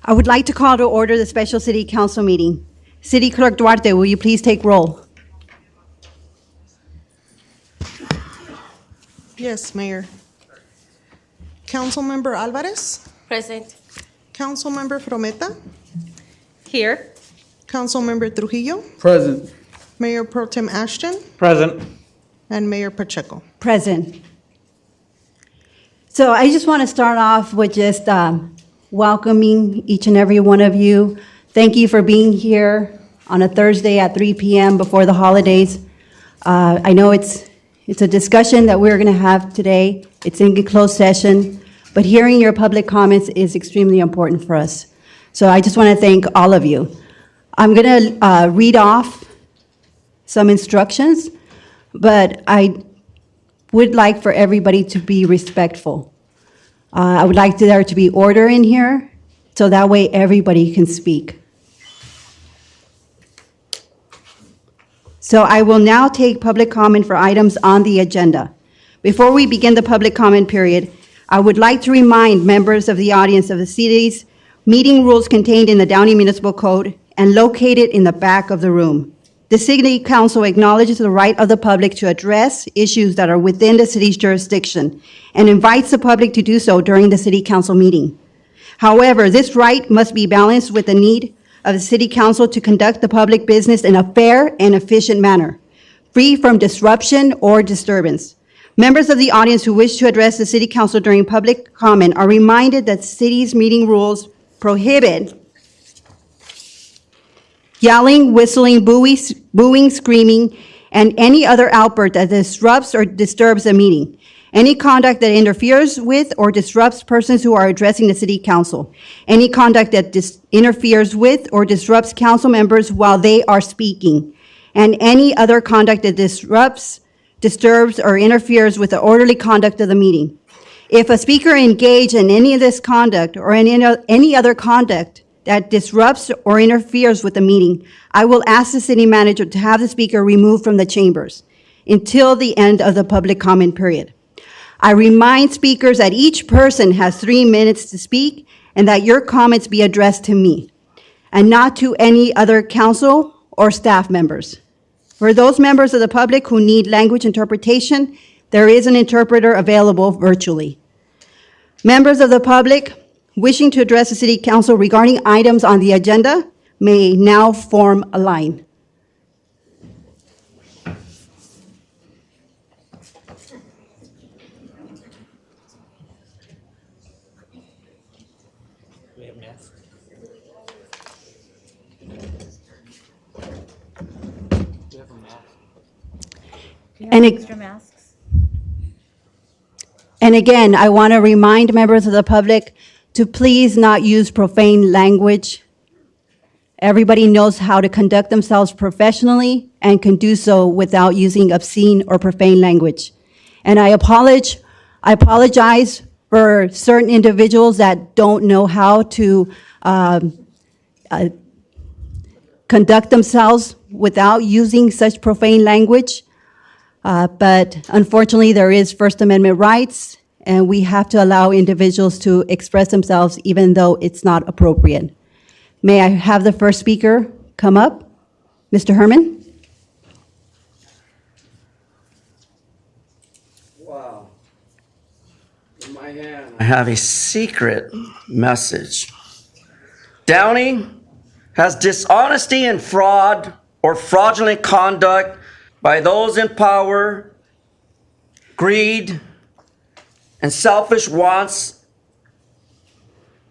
I would like to call to order the special city council meeting. City Clerk Duarte, will you please take roll? Yes, Mayor. Councilmember Alvarez, Present. Councilmember Frometa, Here. Councilmember Trujillo, Present. Mayor Pro Tem Ashton, Present. and Mayor Pacheco. Present. So I just want to start off with just welcoming each and every one of you. Thank you for being here on a Thursday at 3 p.m. before the holidays. I know it's a discussion that we're going to have today. It's in a closed session, but hearing your public comments is extremely important for us. So I just want to thank all of you. I'm going to read off some instructions, but I would like for everybody to be respectful. I would like there to be order in here, so that way everybody can speak. So I will now take public comment for items on the agenda. Before we begin the public comment period, I would like to remind members of the audience of the city's meeting rules contained in the Downey Municipal Code and located in the back of the room. The City Council acknowledges the right of the public to address issues that are within the city's jurisdiction and invites the public to do so during the City Council meeting. However, this right must be balanced with the need of the City Council to conduct the public business in a fair and efficient manner, free from disruption or disturbance. Members of the audience who wish to address the City Council during public comment are reminded that the city's meeting rules prohibit yelling, whistling, booing, screaming, and any other outburst that disrupts or disturbs a meeting. Any conduct that interferes with or disrupts persons who are addressing the city council. Any conduct that interferes with or disrupts council members while they are speaking. And any other conduct that disrupts, disturbs, or interferes with the orderly conduct of the meeting. If a speaker engaged in any of this conduct or in any other conduct that disrupts or interferes with the meeting, I will ask the city manager to have the speaker removed from the chambers until the end of the public comment period. I remind speakers that each person has 3 minutes to speak and that your comments be addressed to me and not to any other council or staff members. For those members of the public who need language interpretation, there is an interpreter available virtually. Members of the public wishing to address the City Council regarding items on the agenda may now form a line. We have masks. We have a mask. And Extra masks? And again, I want to remind members of the public to please not use profane language. Everybody knows how to conduct themselves professionally and can do so without using obscene or profane language. And I apologize for certain individuals that don't know how to conduct themselves without using such profane language. But unfortunately, there is First Amendment rights, and we have to allow individuals to express themselves even though it's not appropriate. May I have the first speaker come up? Mr. Herman? Wow. In my hand, I have a secret message. Downey has dishonesty and fraud or fraudulent conduct by those in power, greed, and selfish wants,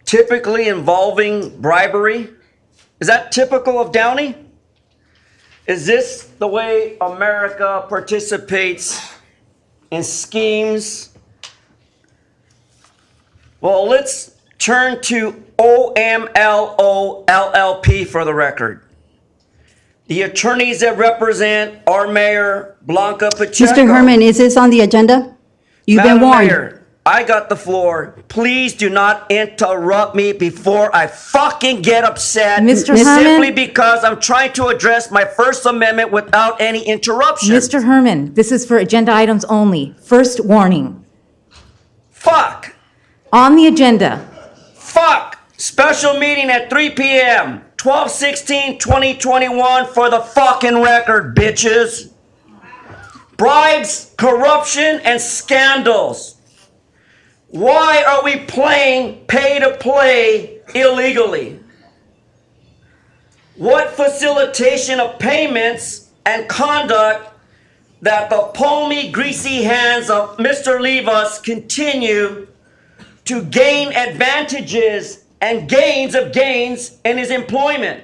typically involving bribery. Is that typical of Downey? Is this the way America participates in schemes? Well, let's turn to OMLO LLP for the record. The attorneys that represent our mayor, Blanca Pacheco. Mr. Herman, is this on the agenda? You've been Madam warned. Mayor, I got the floor. Please do not interrupt me before I fucking get upset. Mr. Simply Herman? because I'm trying to address my First Amendment without any interruption. Mr. Herman, this is for agenda items only. First warning. Fuck. On the agenda, Fuck. Special meeting at 3 p.m. 12/16/2021 for the fucking record, bitches. Bribes, corruption, and scandals. Why are we playing pay-to-play illegally? What facilitation of payments and conduct that the palmy, greasy hands of Mr. Livas continue to gain advantages and gains of gains in his employment?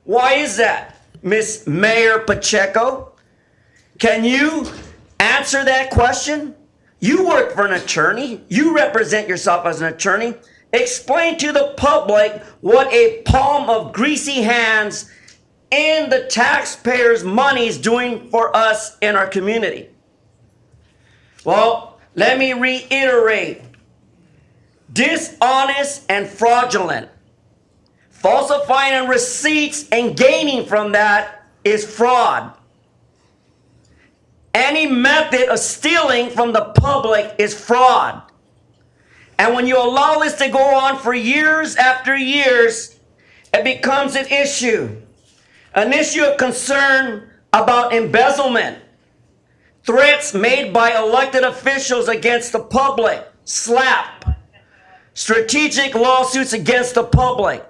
Why is that, Miss Mayor Pacheco? Can you answer that question? You work for an attorney. You represent yourself as an attorney. Explain to the public what a palm of greasy hands in the taxpayers' money is doing for us in our community. Well, let me reiterate. Dishonest and fraudulent. Falsifying receipts and gaining from that is fraud. Any method of stealing from the public is fraud. And when you allow this to go on for years after years, it becomes an issue of concern about embezzlement, threats made by elected officials against the public, SLAP, strategic lawsuits against the public.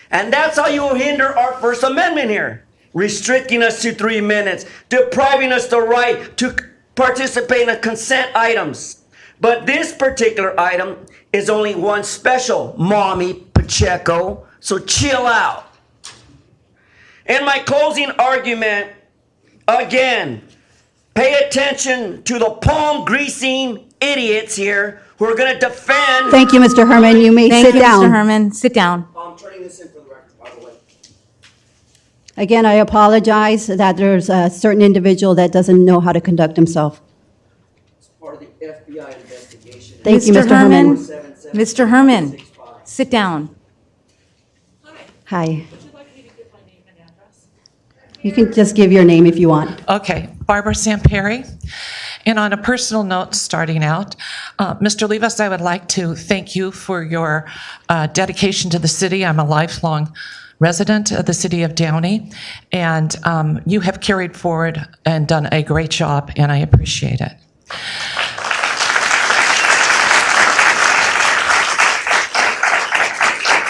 And that's how you hinder our First Amendment here. Restricting us to 3 minutes, depriving us the right to participate in consent items. But this particular item is only one special, Mommy Pacheco, so chill out. In my closing argument, again, pay attention to the palm-greasing idiots here who are going to defend... Thank you, Mr. Herman. You may Thank sit you, down. Mr. Herman. Sit down. I'm turning this in for the record, by the way. Again, I apologize that there's a certain individual that doesn't know how to conduct himself. It's part of the FBI investigation. Thank you, Mr. Herman. Mr. Herman, sit down. Hi. Would you like me to give my name and address? You can just give your name if you want. Okay, Barbara Samperi. And on a personal note, starting out, Mr. Livas, I would like to thank you for your dedication to the city. I'm a lifelong resident of the city of Downey, and you have carried forward and done a great job, and I appreciate it.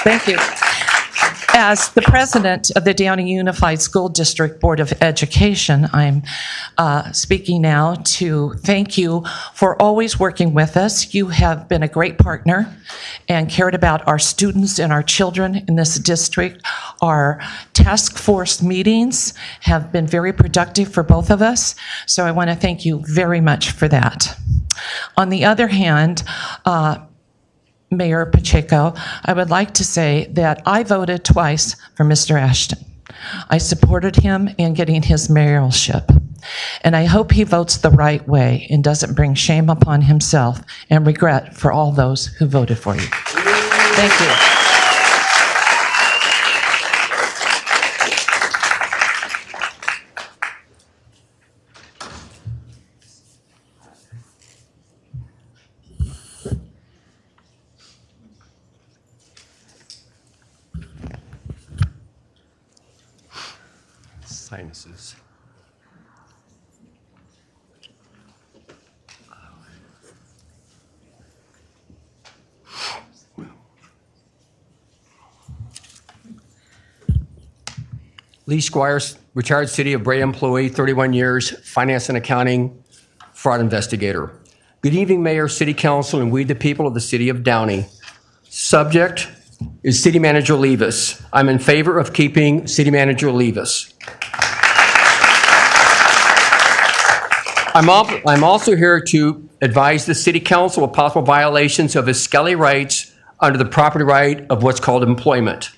Thank you. As the president of the Downey Unified School District Board of Education, I'm speaking now to thank you for always working with us. You have been a great partner and cared about our students and our children in this district. Our task force meetings have been very productive for both of us, so I want to thank you very much for that. On the other hand, Mayor Pacheco, I would like to say that I voted twice for Mr. Ashton. I supported him in getting his mayoralship, and I hope he votes the right way and doesn't bring shame upon himself and regret for all those who voted for you. Thank you. Sinuses. Lee Squires, retired City of Brea employee, 31 years, finance and accounting, fraud investigator. Good evening, Mayor, City Council, and we the people of the City of Downey. Subject is City Manager Livas. I'm in favor of keeping City Manager Livas. I'm also here to advise the City Council of possible violations of his Skelly rights under the property right of what's called employment.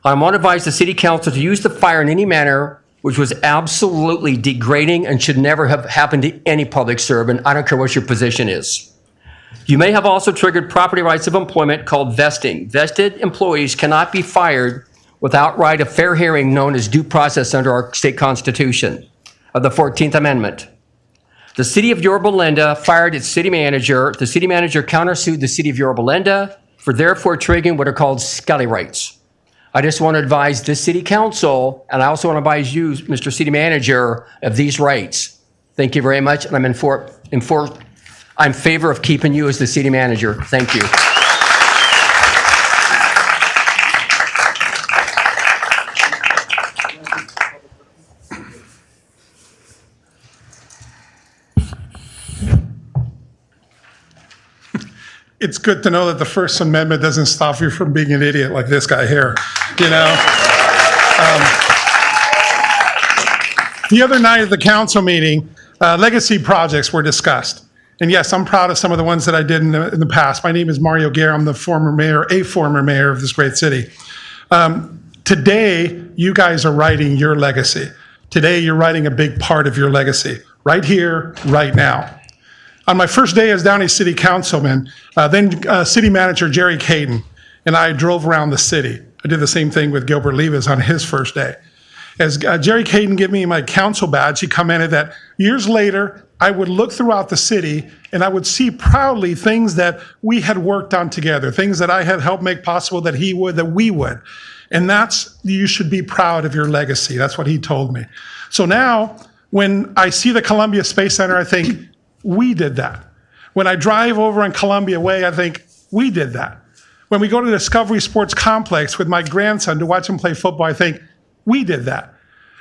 I want to advise the City Council to use the fire in any manner which was absolutely degrading and should never have happened to any public servant. I don't care what your position is. You may have also triggered property rights of employment called vesting. Vested employees cannot be fired without right of fair hearing known as due process under our state constitution of the 14th Amendment. The City of Yorba Linda fired its city manager. The city manager countersued the City of Yorba Linda for therefore triggering what are called Skelly rights. I just want to advise this city council, and I also want to advise you, Mr. City Manager, of these rights. Thank you very much, and I'm in favor of keeping you as the city manager. Thank you. It's good to know that the First Amendment doesn't stop you from being an idiot like this guy here, you know? The other night at the council meeting, legacy projects were discussed. And yes, I'm proud of some of the ones that I did in the past. My name is Mario Garam, the former mayor of this great city. Today, you guys are writing your legacy. Today, you're writing a big part of your legacy, right here, right now. On my first day as Downey City Councilman, then City Manager Jerry Caden and I drove around the city. I did the same thing with Gilbert Levis on his first day. As Jerry Caden gave me my council badge, he commented that years later, I would look throughout the city and I would see proudly things that we had worked on together, things that I had helped make possible that he would, that we would. And you should be proud of your legacy. That's what he told me. So now, when I see the Columbia Space Center, I think, we did that. When I drive over on Columbia Way, I think, we did that. When we go to Discovery Sports Complex with my grandson to watch him play football, I think, we did that.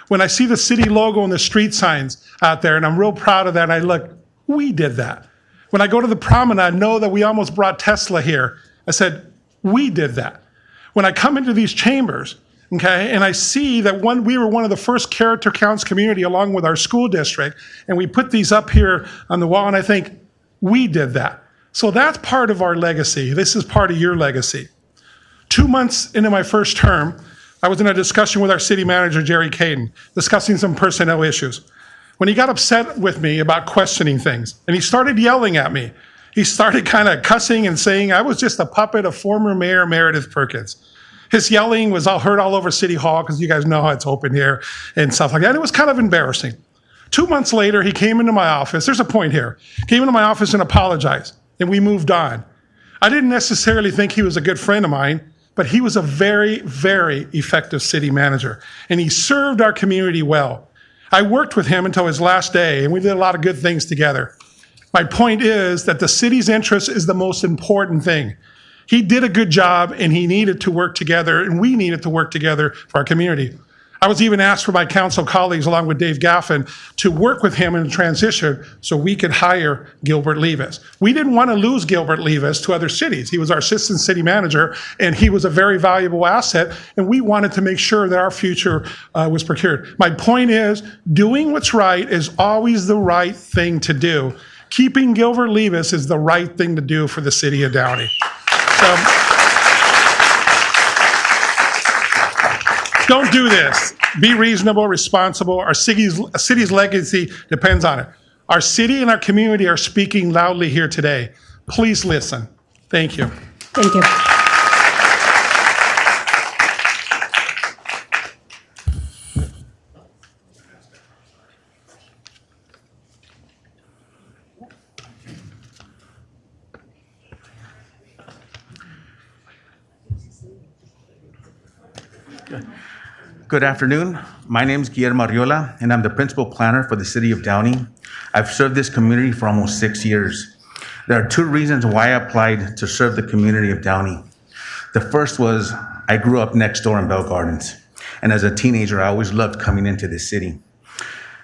When I see the city logo and the street signs out there, and I'm real proud of that, and I look, we did that. When I go to the promenade, I know that we almost brought Tesla here. I said, we did that. When I come into these chambers, okay, and I see that we were one of the first character counts community along with our school district, and we put these up here on the wall, and I think, we did that. So that's part of our legacy. This is part of your legacy. 2 months into my first term, I was in a discussion with our city manager, Jerry Caden, discussing some personnel issues. When he got upset with me about questioning things, and he started yelling at me, he started kind of cussing and saying I was just a puppet of former Mayor Meredith Perkins. His yelling was heard all over City Hall, because you guys know how it's open here and stuff like that. And it was kind of embarrassing. 2 months later, he came into my office. There's a point here. Came into my office and apologized, and we moved on. I didn't necessarily think he was a good friend of mine, but he was a very, very effective city manager, and he served our community well. I worked with him until his last day, and we did a lot of good things together. My point is that the city's interest is the most important thing. He did a good job, and he needed to work together, and we needed to work together for our community. I was even asked for my council colleagues, along with Dave Gaffin, to work with him in the transition so we could hire Gilbert Levis. We didn't want to lose Gilbert Levis to other cities. He was our assistant city manager, and he was a very valuable asset, and we wanted to make sure that our future was procured. My point is, doing what's right is always the right thing to do. Keeping Gilbert Levis is the right thing to do for the city of Downey. So, don't do this. Be reasonable, responsible. Our city's legacy depends on it. Our city and our community are speaking loudly here today. Please listen. Thank you. Thank you. Good afternoon. My name is Mariola, and I'm the principal planner for the city of Downey. I've served this community for almost 6 years. There are two reasons why I applied to serve the community of Downey. The first was I grew up next door in Bell Gardens, and as a teenager, I always loved coming into the city.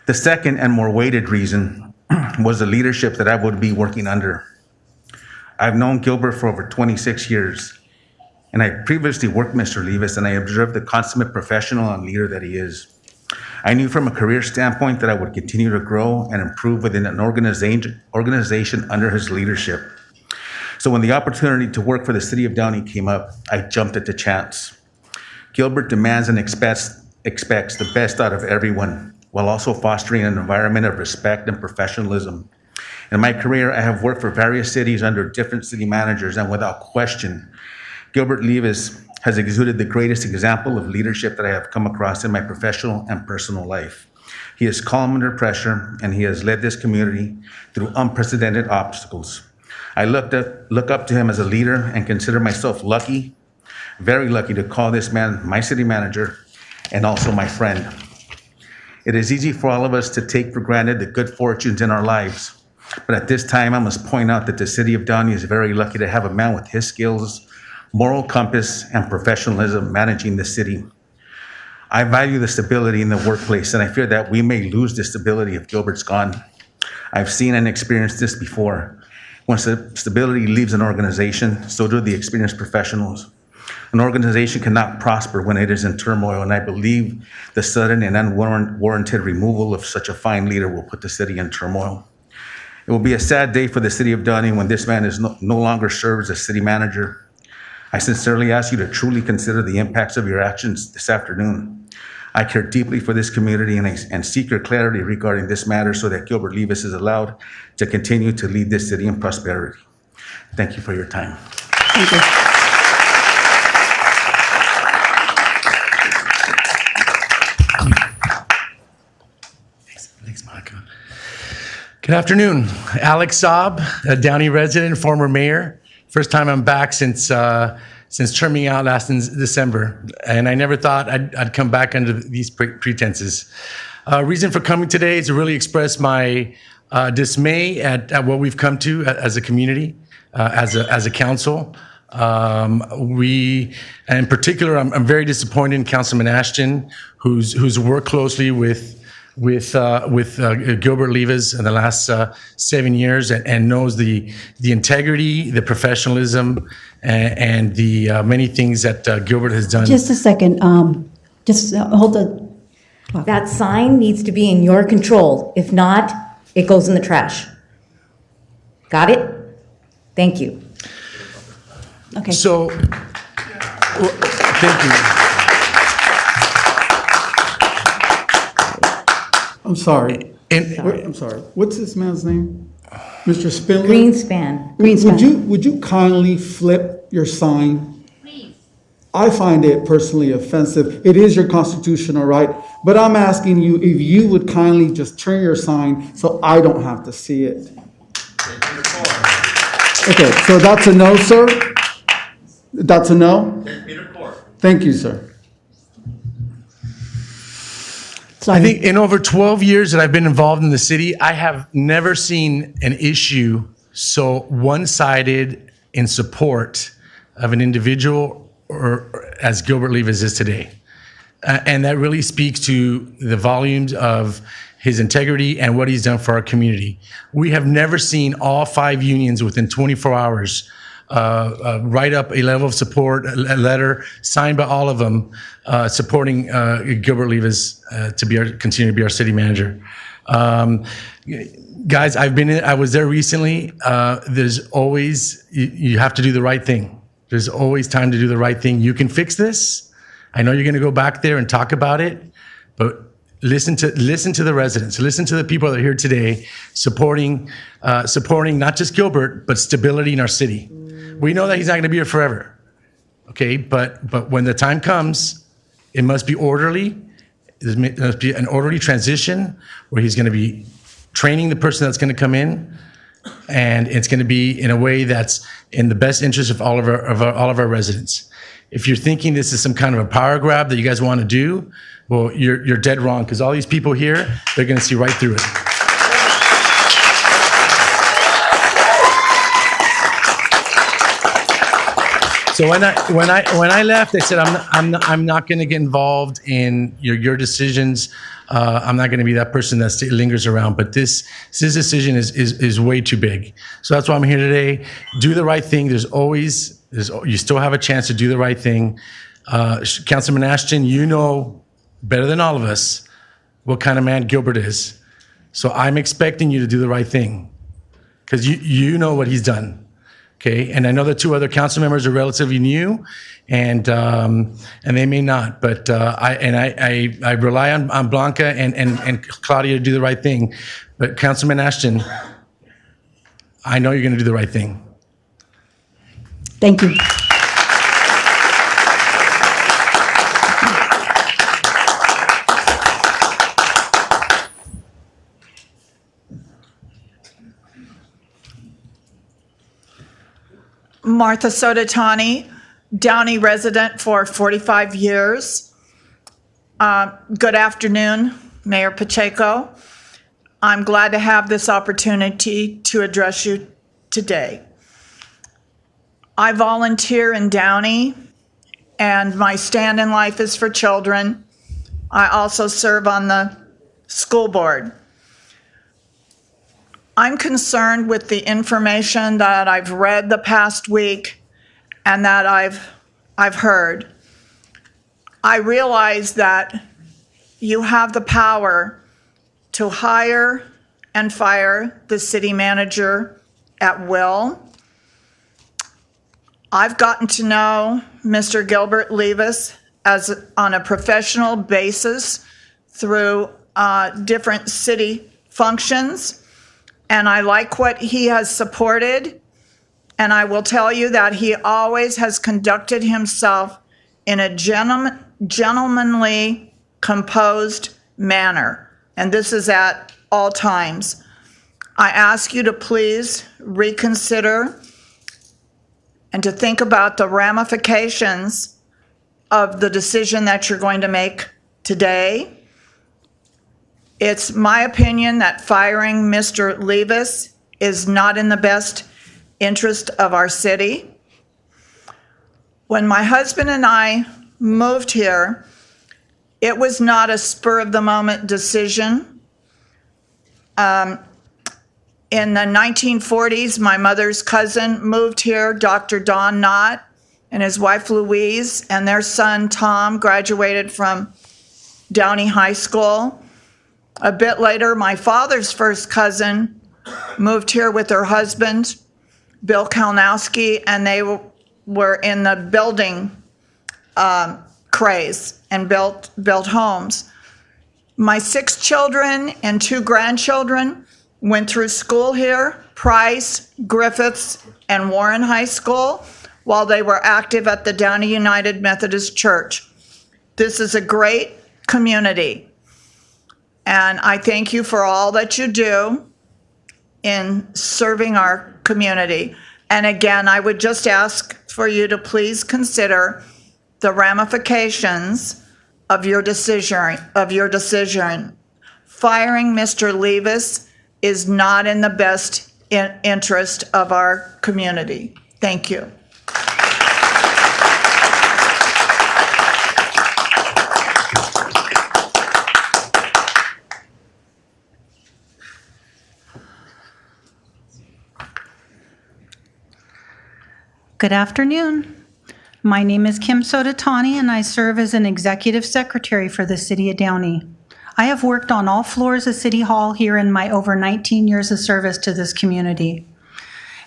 The second and more weighted reason was the leadership that I would be working under. I've known Gilbert for over 26 years. And I previously worked with Mr. Levis, and I observed the consummate professional and leader that he is. I knew from a career standpoint that I would continue to grow and improve within an organization under his leadership. So when the opportunity to work for the city of Downey came up, I jumped at the chance. Gilbert demands and expects the best out of everyone, while also fostering an environment of respect and professionalism. In my career, I have worked for various cities under different city managers, and without question, Gilbert Levis has exuded the greatest example of leadership that I have come across in my professional and personal life. He is calm under pressure, and he has led this community through unprecedented obstacles. I look up to him as a leader and consider myself lucky, very lucky to call this man my city manager and also my friend. It is easy for all of us to take for granted the good fortunes in our lives. But at this time, I must point out that the city of Downey is very lucky to have a man with his skills, moral compass, and professionalism managing the city. I value the stability in the workplace, and I fear that we may lose the stability if Gilbert's gone. I've seen and experienced this before. Once the stability leaves an organization, so do the experienced professionals. An organization cannot prosper when it is in turmoil, and I believe the sudden and unwarranted removal of such a fine leader will put the city in turmoil. It will be a sad day for the city of Downey when this man is no longer serves as city manager. I sincerely ask you to truly consider the impacts of your actions this afternoon. I care deeply for this community and seek your clarity regarding this matter so that Gilbert Levis is allowed to continue to lead this city in prosperity. Thank you for your time. Thank you. Thanks, Monica. Good afternoon. Alex Saab, a Downey resident, former mayor. First time I'm back since terming out last in December, and I never thought I'd come back under these pretenses. Reason for coming today is to really express my dismay at what we've come to as a community, as a council. In particular, I'm very disappointed in Councilman Ashton, who's worked closely with Gilbert Levis in the last 7 years and knows the integrity, the professionalism, and the many things that Gilbert has done. Just a second. Just hold the. That sign needs to be in your control. If not, it goes in the trash. Got it? Thank you. Okay. So, thank you. I'm sorry. And I'm sorry. What's this man's name? Mr. Spindler? Greenspan. Greenspan. Would you kindly flip your sign? Please. I find it personally offensive. It is your constitutional right, but I'm asking you if you would kindly just turn your sign so I don't have to see it. Okay, so that's a no, sir? That's a no? Thank you, sir. Sorry. I think in over 12 years that I've been involved in the city, I have never seen an issue so one-sided in support of an individual or as Gilbert Levis is today. And that really speaks to the volumes of his integrity and what he's done for our community. We have never seen all 5 unions within 24 hours write up a level of support, a letter signed by all of them, supporting Gilbert Levis to continue to be our city manager. Guys, I was there recently. There's always, you have to do the right thing. There's always time to do the right thing. You can fix this. I know you're going to go back there and talk about it, but listen to the residents, listen to the people that are here today, supporting not just Gilbert, but stability in our city. We know that he's not going to be here forever, okay? But when the time comes, it must be orderly. There must be an orderly transition where he's going to be training the person that's going to come in, and it's going to be in a way that's in the best interest of all of our residents. If you're thinking this is some kind of a power grab that you guys want to do, well, you're dead wrong, because all these people here, they're going to see right through it. So when I left, I said I'm not going to get involved in your decisions. I'm not going to be that person that lingers around. But this decision is way too big. So that's why I'm here today. Do the right thing. You still have a chance to do the right thing. Councilman Ashton, you know better than all of us what kind of man Gilbert is. So I'm expecting you to do the right thing, because you know what he's done. Okay, and I know the 2 other council members are relatively new, and they may not, but I rely on Blanca and Claudia to do the right thing. But Councilman Ashton, I know you're going to do the right thing. Thank you. Martha Sototani, Downey resident for 45 years. Good afternoon, Mayor Pacheco. I'm glad to have this opportunity to address you today. I volunteer in Downey, and my stand in life is for children. I also serve on the school board. I'm concerned with the information that I've read the past week and that I've heard. I realize that you have the power to hire and fire the city manager at will. I've gotten to know Mr. Gilbert Levis on a professional basis through different city functions. And I like what he has supported. And I will tell you that he always has conducted himself in a gentlemanly, composed manner. And this is at all times. I ask you to please reconsider and to think about the ramifications of the decision that you're going to make today. It's my opinion that firing Mr. Levis is not in the best interest of our city. When my husband and I moved here, it was not a spur-of-the-moment decision. In the 1940s, my mother's cousin moved here, Dr. Don Knott, and his wife Louise, and their son Tom graduated from Downey High School. A bit later, my father's first cousin moved here with her husband, Bill Kalnowski, and they were in the building craze and built homes. My 6 children and 2 grandchildren went through school here, Price, Griffiths, and Warren High School, while they were active at the Downey United Methodist Church. This is a great community. And I thank you for all that you do in serving our community. And again, I would just ask for you to please consider the ramifications of your decision. Firing Mr. Levis is not in the best interest of our community. Thank you. Good afternoon. My name is Kim Sodatani, and I serve as an executive secretary for the City of Downey. I have worked on all floors of City Hall here in my over 19 years of service to this community.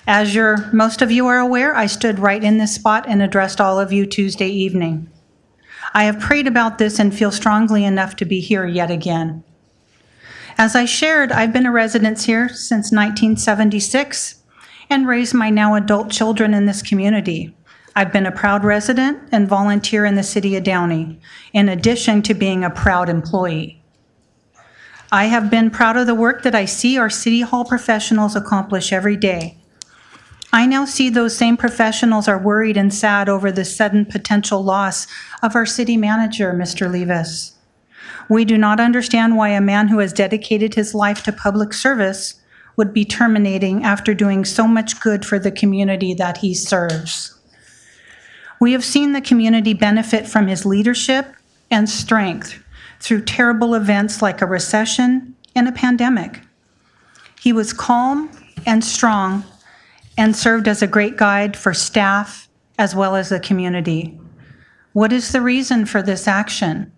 As most of you are aware, I stood right in this spot and addressed all of you Tuesday evening. I have prayed about this and feel strongly enough to be here yet again. As I shared, I've been a resident here since 1976 and raised my now adult children in this community. I've been a proud resident and volunteer in the City of Downey, in addition to being a proud employee. I have been proud of the work that I see our City Hall professionals accomplish every day. I now see those same professionals are worried and sad over the sudden potential loss of our city manager, Mr. Levis. We do not understand why a man who has dedicated his life to public service would be terminating after doing so much good for the community that he serves. We have seen the community benefit from his leadership and strength through terrible events like a recession and a pandemic. He was calm and strong and served as a great guide for staff as well as the community. What is the reason for this action?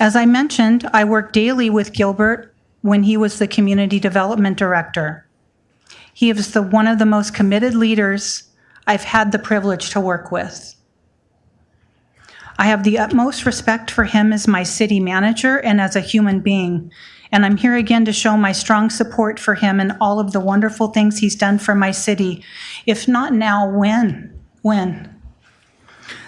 As I mentioned, I worked daily with Gilbert when he was the community development director. He is one of the most committed leaders I've had the privilege to work with. I have the utmost respect for him as my city manager and as a human being, and I'm here again to show my strong support for him and all of the wonderful things he's done for my city. If not now, when? When?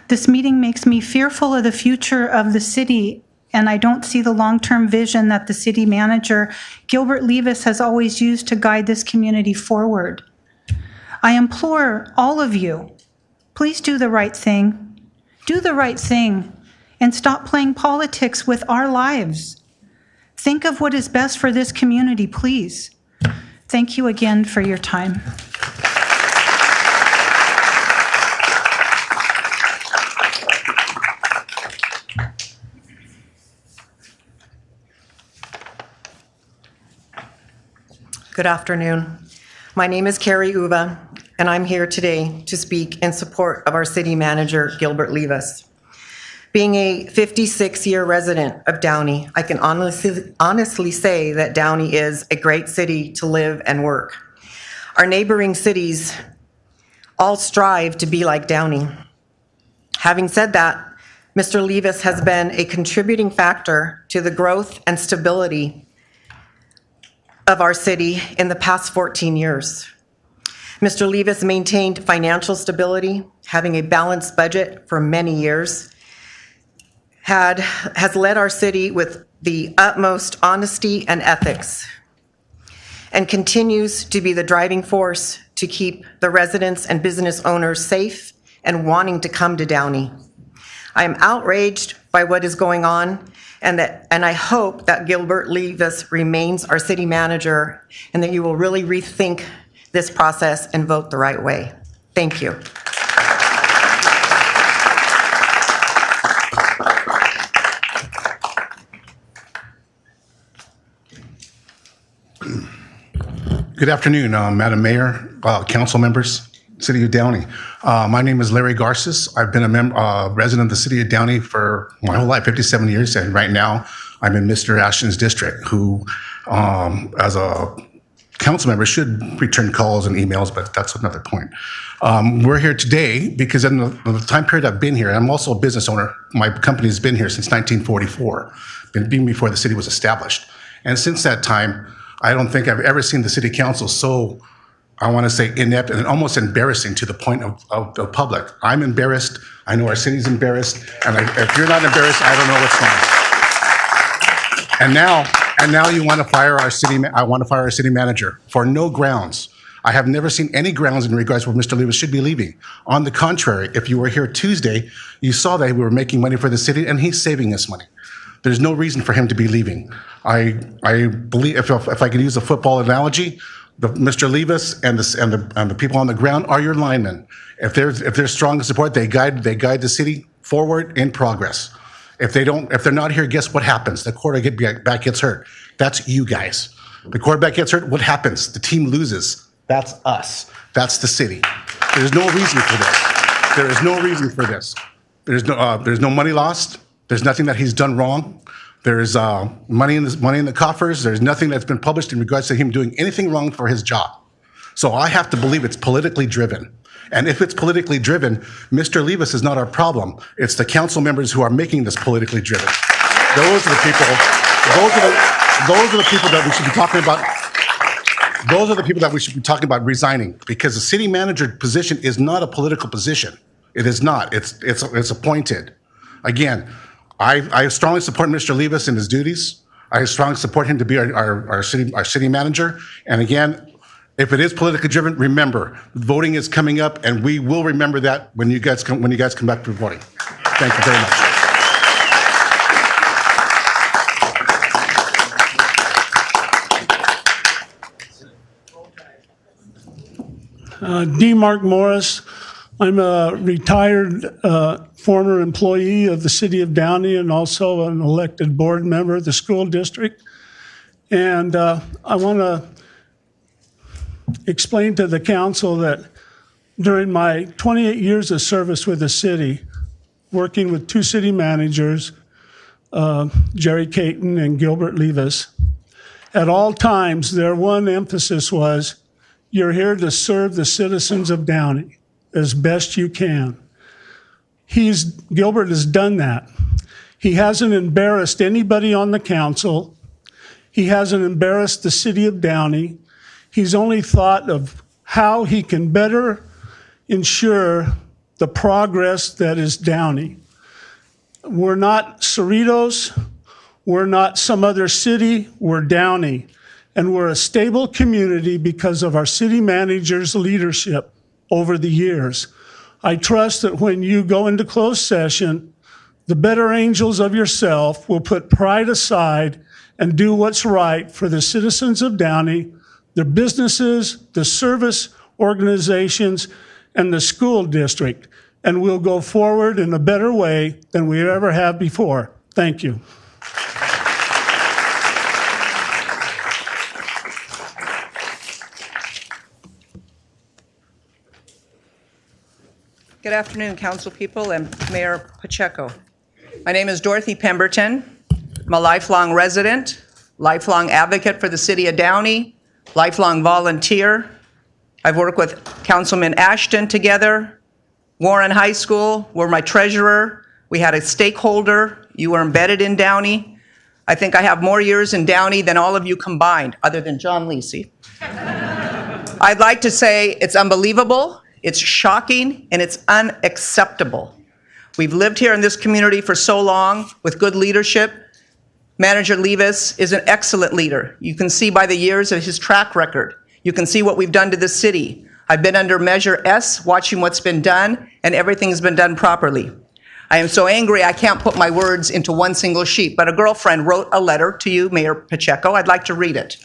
This meeting makes me fearful of the future of the city, and I don't see the long-term vision that the city manager, Gilbert Levis, has always used to guide this community forward. I implore all of you, please do the right thing. Do the right thing and stop playing politics with our lives. Think of what is best for this community, please. Thank you again for your time. Good afternoon. My name is Carrie Uva, and I'm here today to speak in support of our city manager, Gilbert Levis. Being a 56-year resident of Downey, I can honestly say that Downey is a great city to live and work. Our neighboring cities all strive to be like Downey. Having said that, Mr. Levis has been a contributing factor to the growth and stability of our city in the past 14 years. Mr. Levis maintained financial stability, having a balanced budget for many years, has led our city with the utmost honesty and ethics, and continues to be the driving force to keep the residents and business owners safe and wanting to come to Downey. I am outraged by what is going on, and I hope that Gilbert Levis remains our city manager and that you will really rethink this process and vote the right way. Thank you. Good afternoon, Madam Mayor, council members, City of Downey. My name is Larry Garces. I've been a resident of the City of Downey for my whole life, 57 years, and right now I'm in Mr. Ashton's district, who, as a council member, should return calls and emails, but that's another point. We're here today because in the time period I've been here, I'm also a business owner. My company has been here since 1944, been before the city was established. And since that time, I don't think I've ever seen the city council so, I want to say, inept and almost embarrassing to the point of the public. I'm embarrassed. I know our city's embarrassed. And if you're not embarrassed, I don't know what's wrong. And now you want to fire our city. I want to fire our city manager for no grounds. I have never seen any grounds in regards to where Mr. Levis should be leaving. On the contrary, if you were here Tuesday, you saw that we were making money for the city, and he's saving us money. There's no reason for him to be leaving. I believe, if I could use a football analogy, Mr. Levis and the people on the ground are your linemen. If they're strong in support, they guide the city forward in progress. If they're not here, guess what happens? The quarterback gets hurt. That's you guys. The quarterback gets hurt. What happens? The team loses. That's us. That's the city. There's no reason for this. There is no reason for this. There's no money lost. There's nothing that he's done wrong. There's money in the coffers. There's nothing that's been published in regards to him doing anything wrong for his job. So I have to believe it's politically driven. And if it's politically driven, Mr. Levis is not our problem. It's the council members who are making this politically driven. Those are the people. Those are the people that we should be talking about. Those are the people that we should be talking about resigning, because the city manager position is not a political position. It is not. It's appointed. Again, I strongly support Mr. Levis in his duties. I strongly support him to be our city manager. And again, if it is politically driven, remember, voting is coming up, and we will remember that when you guys come back to voting. Thank you very much. D. Mark Morris. I'm a retired former employee of the City of Downey and also an elected board member of the school district. And I want to explain to the council that during my 28 years of service with the city, working with two city managers, Jerry Caton and Gilbert Levis, at all times their one emphasis was, you're here to serve the citizens of Downey as best you can. Gilbert has done that. He hasn't embarrassed anybody on the council. He hasn't embarrassed the city of Downey. He's only thought of how he can better ensure the progress that is Downey. We're not Cerritos. We're not some other city. We're Downey. And we're a stable community because of our city manager's leadership. over the years. I trust that when you go into closed session, the better angels of yourself will put pride aside and do what's right for the citizens of Downey, the businesses, the service organizations, and the school district, and we'll go forward in a better way than we ever have before. Thank you. Good afternoon, council people and Mayor Pacheco. My name is Dorothy Pemberton. I'm a lifelong resident, lifelong advocate for the city of Downey, lifelong volunteer. I've worked with Councilman Ashton together. Warren High School, we're my treasurer. We had a stakeholder. You were embedded in Downey. I think I have more years in Downey than all of you combined, other than John Lisi. I'd like to say it's unbelievable, it's shocking, and it's unacceptable. We've lived here in this community for so long with good leadership. Manager Levis is an excellent leader. You can see by the years of his track record. You can see what we've done to the city. I've been under Measure S, watching what's been done, and everything's been done properly. I am so angry I can't put my words into one single sheet, but a girlfriend wrote a letter to you, Mayor Pacheco. I'd like to read it.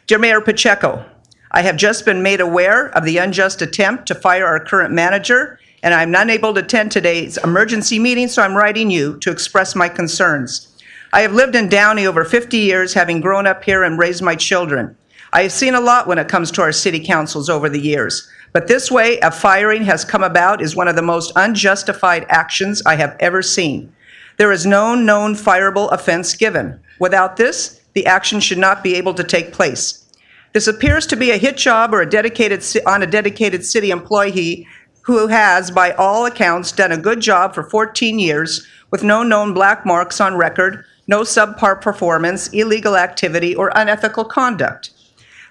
Dear Mayor Pacheco, I have just been made aware of the unjust attempt to fire our current manager, and I'm unable to attend today's emergency meeting, so I'm writing you to express my concerns. I have lived in Downey over 50 years, having grown up here and raised my children. I have seen a lot when it comes to our city councils over the years, but this way of firing has come about is one of the most unjustified actions I have ever seen. There is no known fireable offense given. Without this, the action should not be able to take place. This appears to be a hit job or a dedicated city employee who has, by all accounts, done a good job for 14 years with no known black marks on record, no subpar performance, illegal activity, or unethical conduct.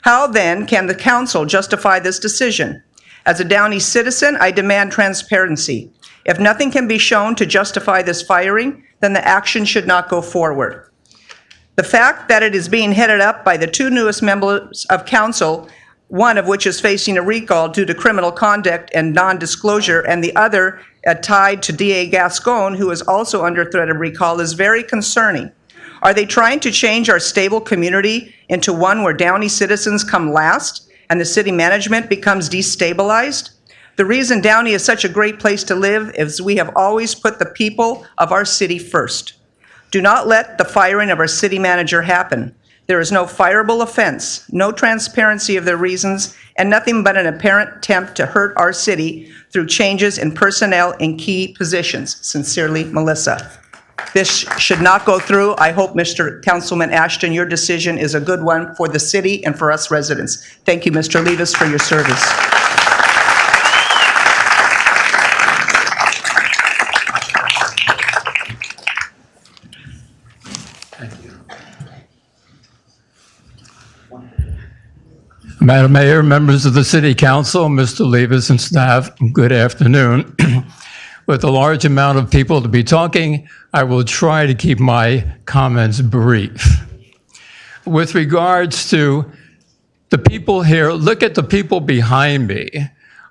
How then can the council justify this decision? As a Downey citizen, I demand transparency. If nothing can be shown to justify this firing, then the action should not go forward. The fact that it is being headed up by the two newest members of council, one of which is facing a recall due to criminal conduct and non-disclosure, and the other tied to DA Gascon, who is also under threat of recall, is very concerning. Are they trying to change our stable community into one where Downey citizens come last and the city management becomes destabilized? The reason Downey is such a great place to live is we have always put the people of our city first. Do not let the firing of our city manager happen. There is no fireable offense, no transparency of the reasons, and nothing but an apparent attempt to hurt our city through changes in personnel in key positions. Sincerely, Melissa. This should not go through. I hope, Mr. Councilman Ashton, your decision is a good one for the city and for us residents. Thank you, Mr. Levis, for your service. Madam Mayor, members of the City Council, Mr. Levis and staff, good afternoon. With a large amount of people to be talking, I will try to keep my comments brief. With regards to the people here, look at the people behind me.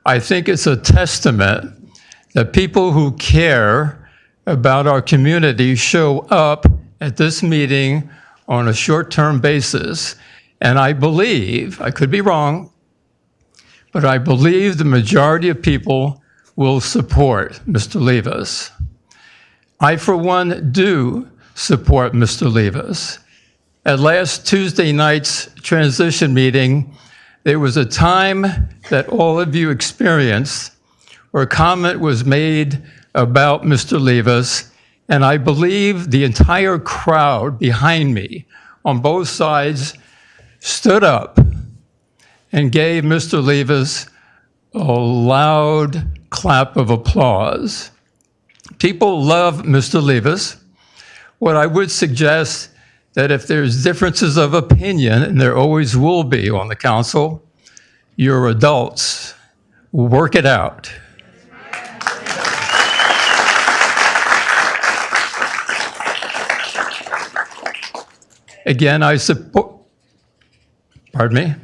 I think it's a testament that people who care about our community show up at this meeting on a short-term basis. And I believe, I could be wrong, but I believe the majority of people will support Mr. Levis. I, for one, do support Mr. Levis. At last Tuesday night's transition meeting, there was a time that all of you experienced where a comment was made about Mr. Levis, and I believe the entire crowd behind me on both sides stood up and gave Mr. Levis a loud clap of applause. People love Mr. Levis. What I would suggest that if there's differences of opinion, and there always will be on the council, you're adults. Work it out. Again, I support. Pardon me?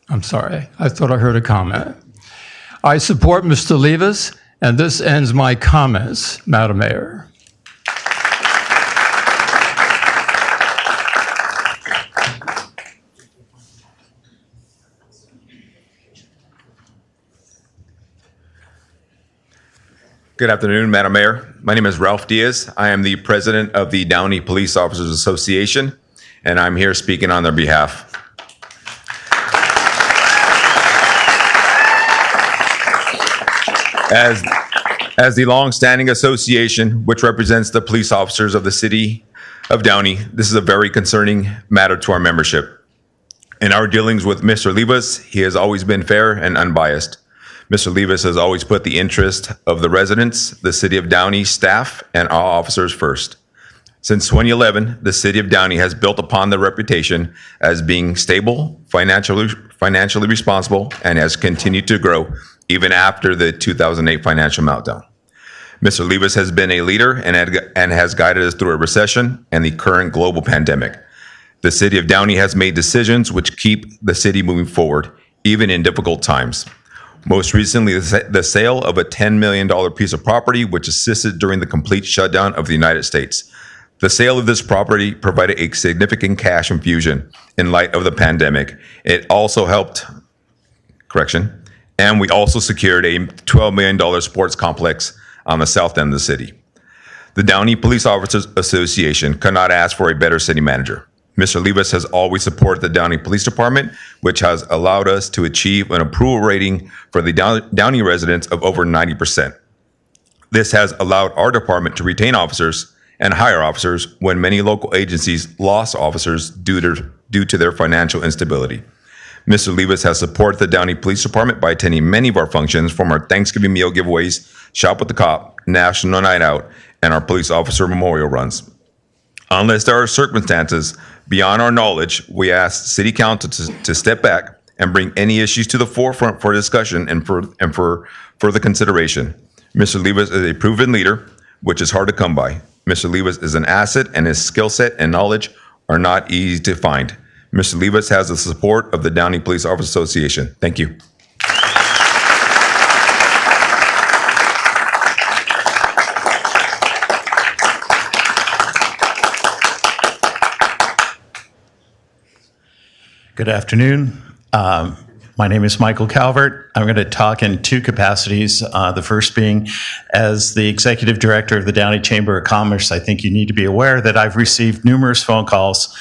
I'm sorry. I thought I heard a comment. I support Mr. Levis, and this ends my comments, Madam Mayor. Good afternoon, Madam Mayor. My name is Ralph Diaz. I am the president of the Downey Police Officers Association, and I'm here speaking on their behalf. As the longstanding association, which represents the police officers of the city of Downey, this is a very concerning matter to our membership. In our dealings with Mr. Levis, he has always been fair and unbiased. Mr. Levis has always put the interest of the residents, the City of Downey staff, and all officers first. Since 2011, the City of Downey has built upon their reputation as being stable, financially responsible, and has continued to grow even after the 2008 financial meltdown. Mr. Levis has been a leader and has guided us through a recession and the current global pandemic. The City of Downey has made decisions which keep the city moving forward, even in difficult times. Most recently, the sale of a $10 million piece of property, which assisted during the complete shutdown of the United States. The sale of this property provided a significant cash infusion in light of the pandemic. It also helped, and we also secured a $12 million sports complex on the south end of the city. The Downey Police Officers Association could not ask for a better city manager. Mr. Levis has always supported the Downey Police Department, which has allowed us to achieve an approval rating for the Downey residents of over 90%. This has allowed our department to retain officers and hire officers when many local agencies lost officers due to their financial instability. Mr. Levis has supported the Downey Police Department by attending many of our functions, from our Thanksgiving meal giveaways, Shop with the Cop, National Night Out, and our police officer memorial runs. Unless there are circumstances beyond our knowledge, we ask City Council to step back and bring any issues to the forefront for discussion and for further consideration. Mr. Levis is a proven leader, which is hard to come by. Mr. Levis is an asset, and his skill set and knowledge are not easy to find. Mr. Levis has the support of the Downey Police Officers Association. Thank you. Good afternoon. My name is Michael Calvert. I'm going to talk in two capacities. The first being as the Executive Director of the Downey Chamber of Commerce. I think you need to be aware that I've received numerous phone calls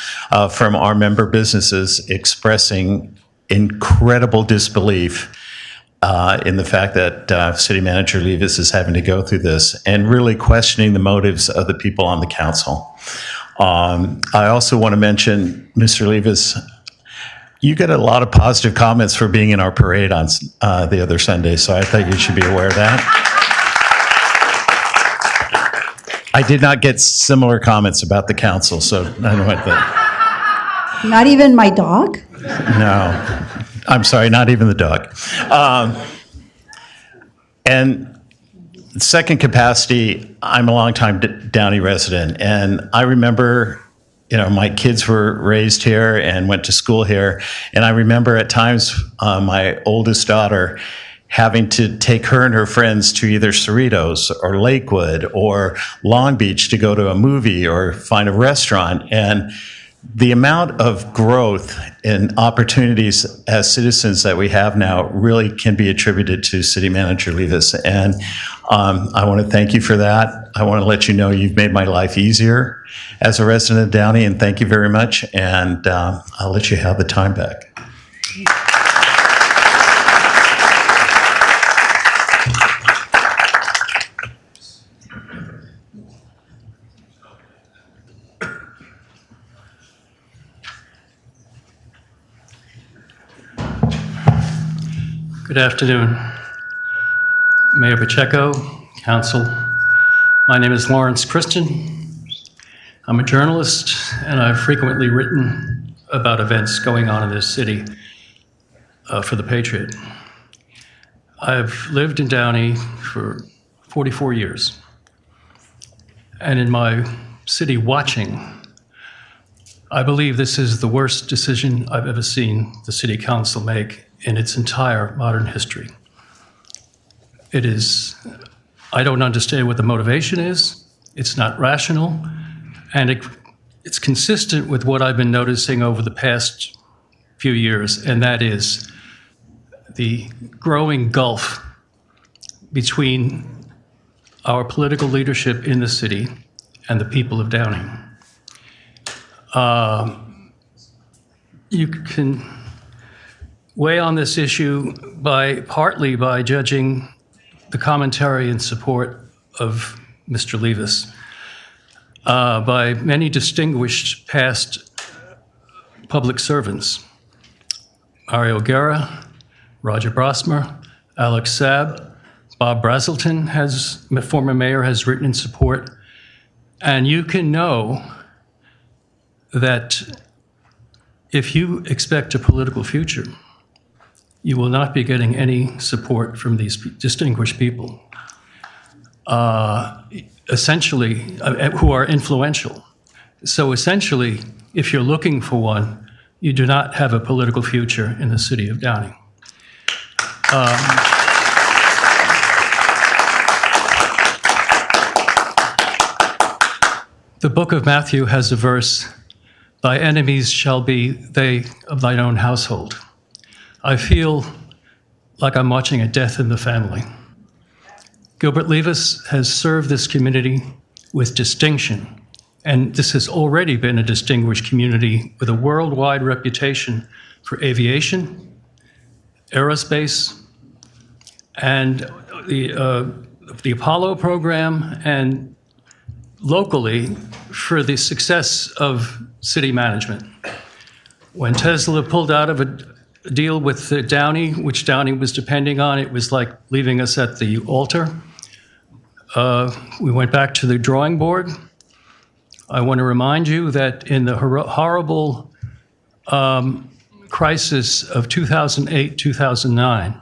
from our member businesses expressing incredible disbelief in the fact that City Manager Levis is having to go through this and really questioning the motives of the people on the council. I also want to mention, Mr. Levis, you get a lot of positive comments for being in our parade on the other Sunday, so I thought you should be aware of that. I did not get similar comments about the council, so I don't know what that. Not even my dog? No, I'm sorry, not even the dog. And second capacity, I'm a longtime Downey resident, and I remember, my kids were raised here and went to school here. And I remember at times my oldest daughter having to take her and her friends to either Cerritos or Lakewood or Long Beach to go to a movie or find a restaurant. And the amount of growth and opportunities as citizens that we have now really can be attributed to City Manager Levis. And I want to thank you for that. I want to let you know you've made my life easier as a resident of Downey, and thank you very much. And I'll let you have the time back. Good afternoon, Mayor Pacheco, Council. My name is Lawrence Christian. I'm a journalist, and I've frequently written about events going on in this city for The Patriot. I've lived in Downey for 44 years, and in my city watching, I believe this is the worst decision I've ever seen the City Council make in its entire modern history. It is, I don't understand what the motivation is. It's not rational. And it's consistent with what I've been noticing over the past few years, and that is the growing gulf between our political leadership in the city and the people of Downey. You can weigh on this issue partly by judging the commentary in support of Mr. Levis by many distinguished past public servants. Mario Guerra, Roger Brosmer, Alex Saab, Bob Brazelton, former mayor, has written in support. And you can know that if you expect a political future, you will not be getting any support from these distinguished people, essentially, who are influential. So essentially, if you're looking for one, you do not have a political future in the city of Downey. The book of Matthew has a verse, "Thy enemies shall be they of thine own household." I feel like I'm watching a death in the family. Gilbert Levis has served this community with distinction, and this has already been a distinguished community with a worldwide reputation for aviation, aerospace, and the Apollo program, and locally for the success of city management. When Tesla pulled out of a deal with Downey, which Downey was depending on, it was like leaving us at the altar. We went back to the drawing board. I want to remind you that in the horrible crisis of 2008, 2009,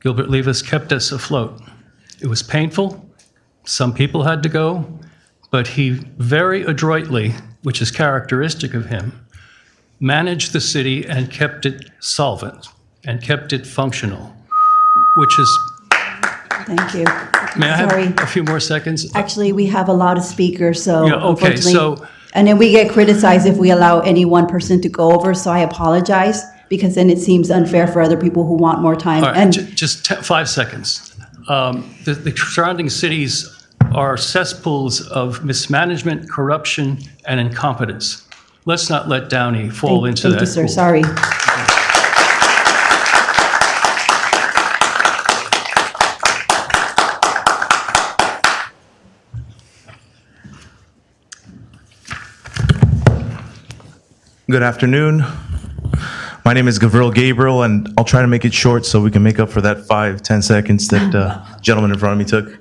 Gilbert Levis kept us afloat. It was painful. Some people had to go, but he very adroitly, which is characteristic of him, managed the city and kept it solvent and kept it functional, which is... Thank you. May I Sorry. have a few more seconds? Actually, we have a lot of speakers, so Yeah, okay, unfortunately... so- And then we get criticized if we allow any one person to go over, so I apologize, because then it seems unfair for other people who want more time. All right, And just 5 seconds. The surrounding cities are cesspools of mismanagement, corruption, and incompetence. Let's not let Downey fall into that thank you, sir. pool. Sorry. Good afternoon. My name is Gabriel, and I'll try to make it short so we can make up for that 5-10 seconds that gentleman in front of me took.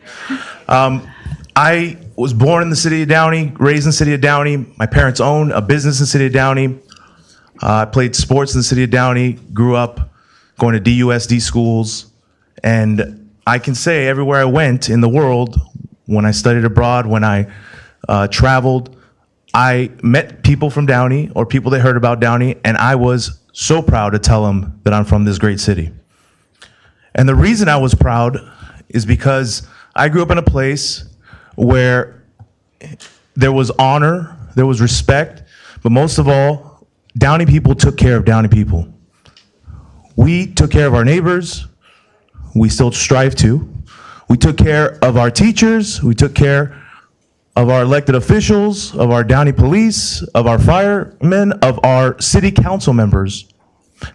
I was born in the city of Downey, raised in the city of Downey. My parents own a business in the city of Downey. I played sports in the city of Downey, grew up going to DUSD schools, and I can say everywhere I went in the world, when I studied abroad, when I traveled, I met people from Downey or people that heard about Downey, and I was so proud to tell them that I'm from this great city. And the reason I was proud is because I grew up in a place where there was honor, there was respect, but most of all, Downey people took care of Downey people. We took care of our neighbors. We still strive to. We took care of our teachers. We took care of our elected officials, of our Downey police, of our firemen, of our city council members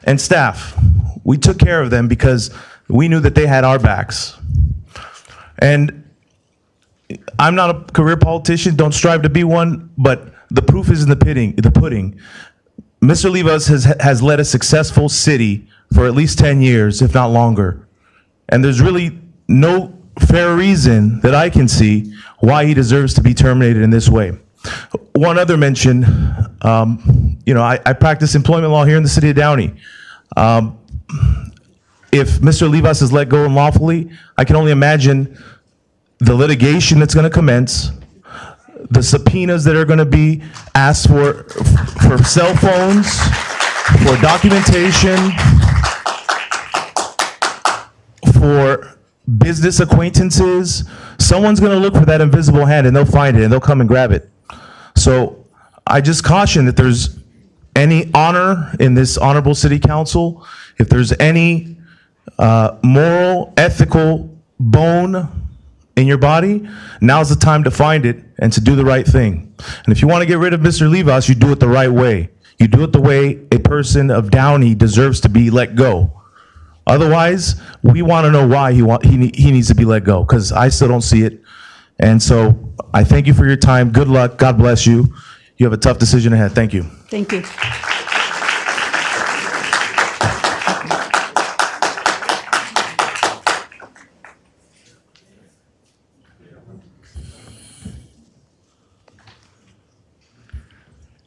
and staff. We took care of them because we knew that they had our backs. And I'm not a career politician, don't strive to be one, but the proof is in the pudding. Mr. Levis has led a successful city for at least 10 years, if not longer. And there's really no fair reason that I can see why he deserves to be terminated in this way. One other mention, I practice employment law here in the city of Downey. If Mr. Levis is let go unlawfully, I can only imagine the litigation that's going to commence, the subpoenas that are going to be asked for cell phones, for documentation, for business acquaintances, someone's going to look for that invisible hand and they'll find it and they'll come and grab it. So I just caution that there's any honor in this honorable city council, if there's any moral, ethical bone in your body, now's the time to find it and to do the right thing. And if you want to get rid of Mr. Livas, you do it the right way. You do it the way a person of Downey deserves to be let go. Otherwise, we want to know why he needs to be let go, because I still don't see it. And so I thank you for your time. Good luck. God bless you. You have a tough decision ahead. Thank you. Thank you.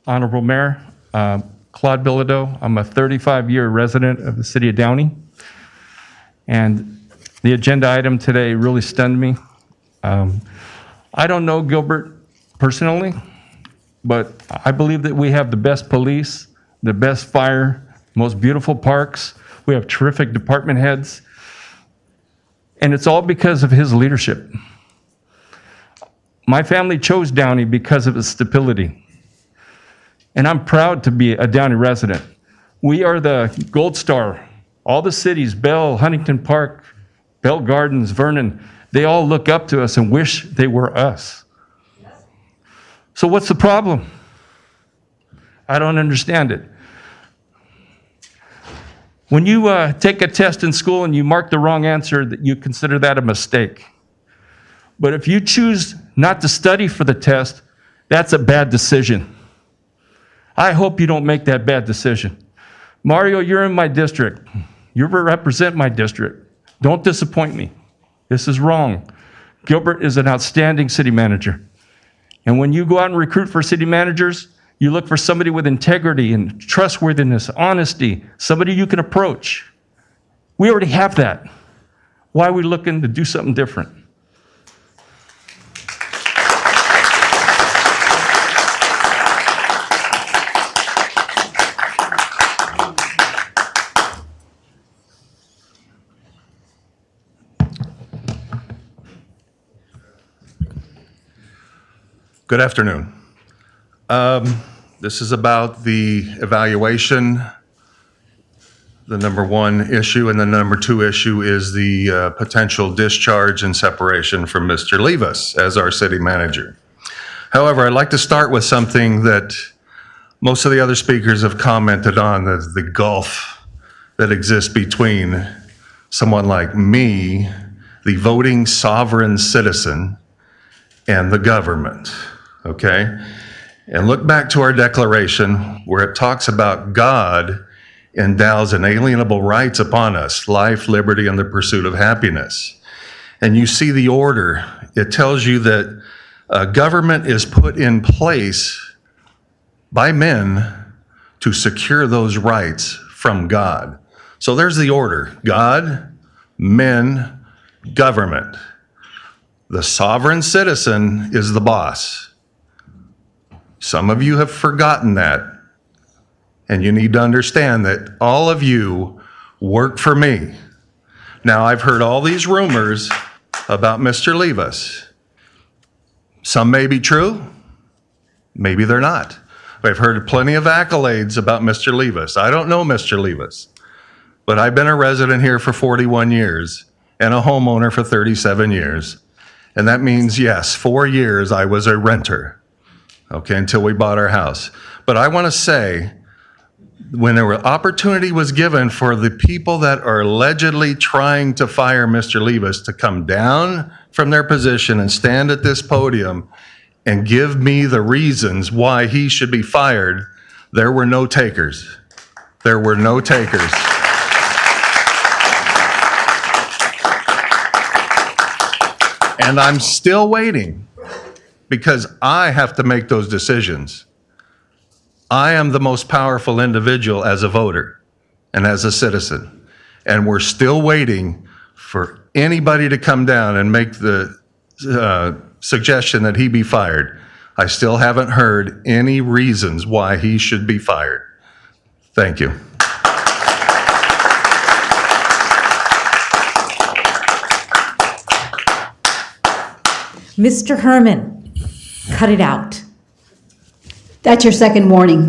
Honorable Mayor, Claude Bilodeau. I'm a 35-year resident of the city of Downey. And the agenda item today really stunned me. I don't know Gilbert personally, but I believe that we have the best police, the best fire, most beautiful parks. We have terrific department heads. And it's all because of his leadership. My family chose Downey because of its stability. And I'm proud to be a Downey resident. We are the gold star. All the cities, Bell, Huntington Park, Bell Gardens, Vernon, they all look up to us and wish they were us. So what's the problem? I don't understand it. When you take a test in school and you mark the wrong answer, that you consider that a mistake. But if you choose not to study for the test, that's a bad decision. I hope you don't make that bad decision. Mario, you're in my district. You represent my district. Don't disappoint me. This is wrong. Gilbert is an outstanding city manager. And when you go out and recruit for city managers, you look for somebody with integrity and trustworthiness, honesty, somebody you can approach. We already have that. Why are we looking to do something different? Good afternoon. This is about the evaluation, the number one issue, and the number two issue is the potential discharge and separation from Mr. Livas as our city manager. However, I'd like to start with something that most of the other speakers have commented on, the gulf that exists between someone like me, the voting sovereign citizen, and the government. Okay? And look back to our declaration where it talks about God endows inalienable rights upon us, life, liberty, and the pursuit of happiness. And you see the order. It tells you that government is put in place by men to secure those rights from God. So there's the order. God, men, government. The sovereign citizen is the boss. Some of you have forgotten that, and you need to understand that all of you work for me. Now, I've heard all these rumors about Mr. Livas. Some may be true, maybe they're not. I've heard plenty of accolades about Mr. Livas. I don't know Mr. Livas, but I've been a resident here for 41 years and a homeowner for 37 years. And that means, yes, 4 years I was a renter. Okay, until we bought our house. But I want to say, when an opportunity was given for the people that are allegedly trying to fire Mr. Livas to come down from their position and stand at this podium and give me the reasons why he should be fired, there were no takers. There were no takers. And I'm still waiting, because I have to make those decisions. I am the most powerful individual as a voter and as a citizen. And we're still waiting for anybody to come down and make the suggestion that he be fired. I still haven't heard any reasons why he should be fired. Thank you. Mr. Herman, cut it out. That's your second warning.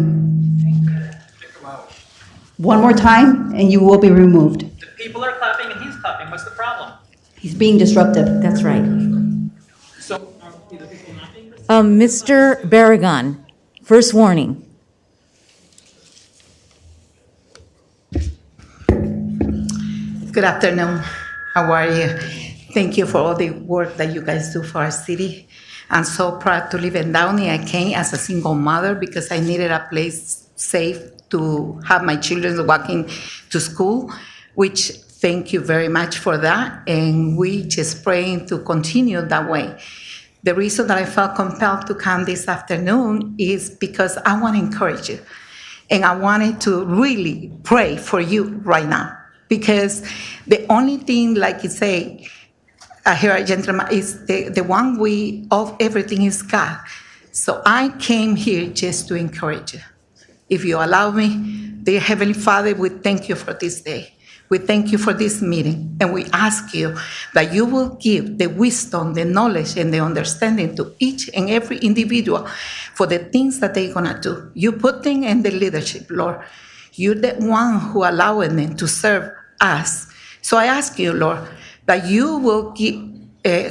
One more time, and you will be removed. The people are clapping and he's clapping. What's the problem? He's being disruptive. That's right. So, are the people not being received? Mr. Barragan, first warning. Good afternoon. How are you? Thank you for all the work that you guys do for our city. I'm so proud to live in Downey. I came as a single mother because I needed a place safe to have my children walking to school, which thank you very much for that. And we just praying to continue that way. The reason that I felt compelled to come this afternoon is because I want to encourage you. And I wanted to really pray for you right now. Because the only thing, like you say, I hear a gentleman, is the one we of everything is God. So I came here just to encourage you. If you allow me, dear Heavenly Father, we thank you for this day. We thank you for this meeting, and we ask you that you will give the wisdom, the knowledge, and the understanding to each and every individual for the things that they're gonna do. You put them in the leadership, Lord. You're the one who allowed them to serve us. So I ask you, Lord, that you will give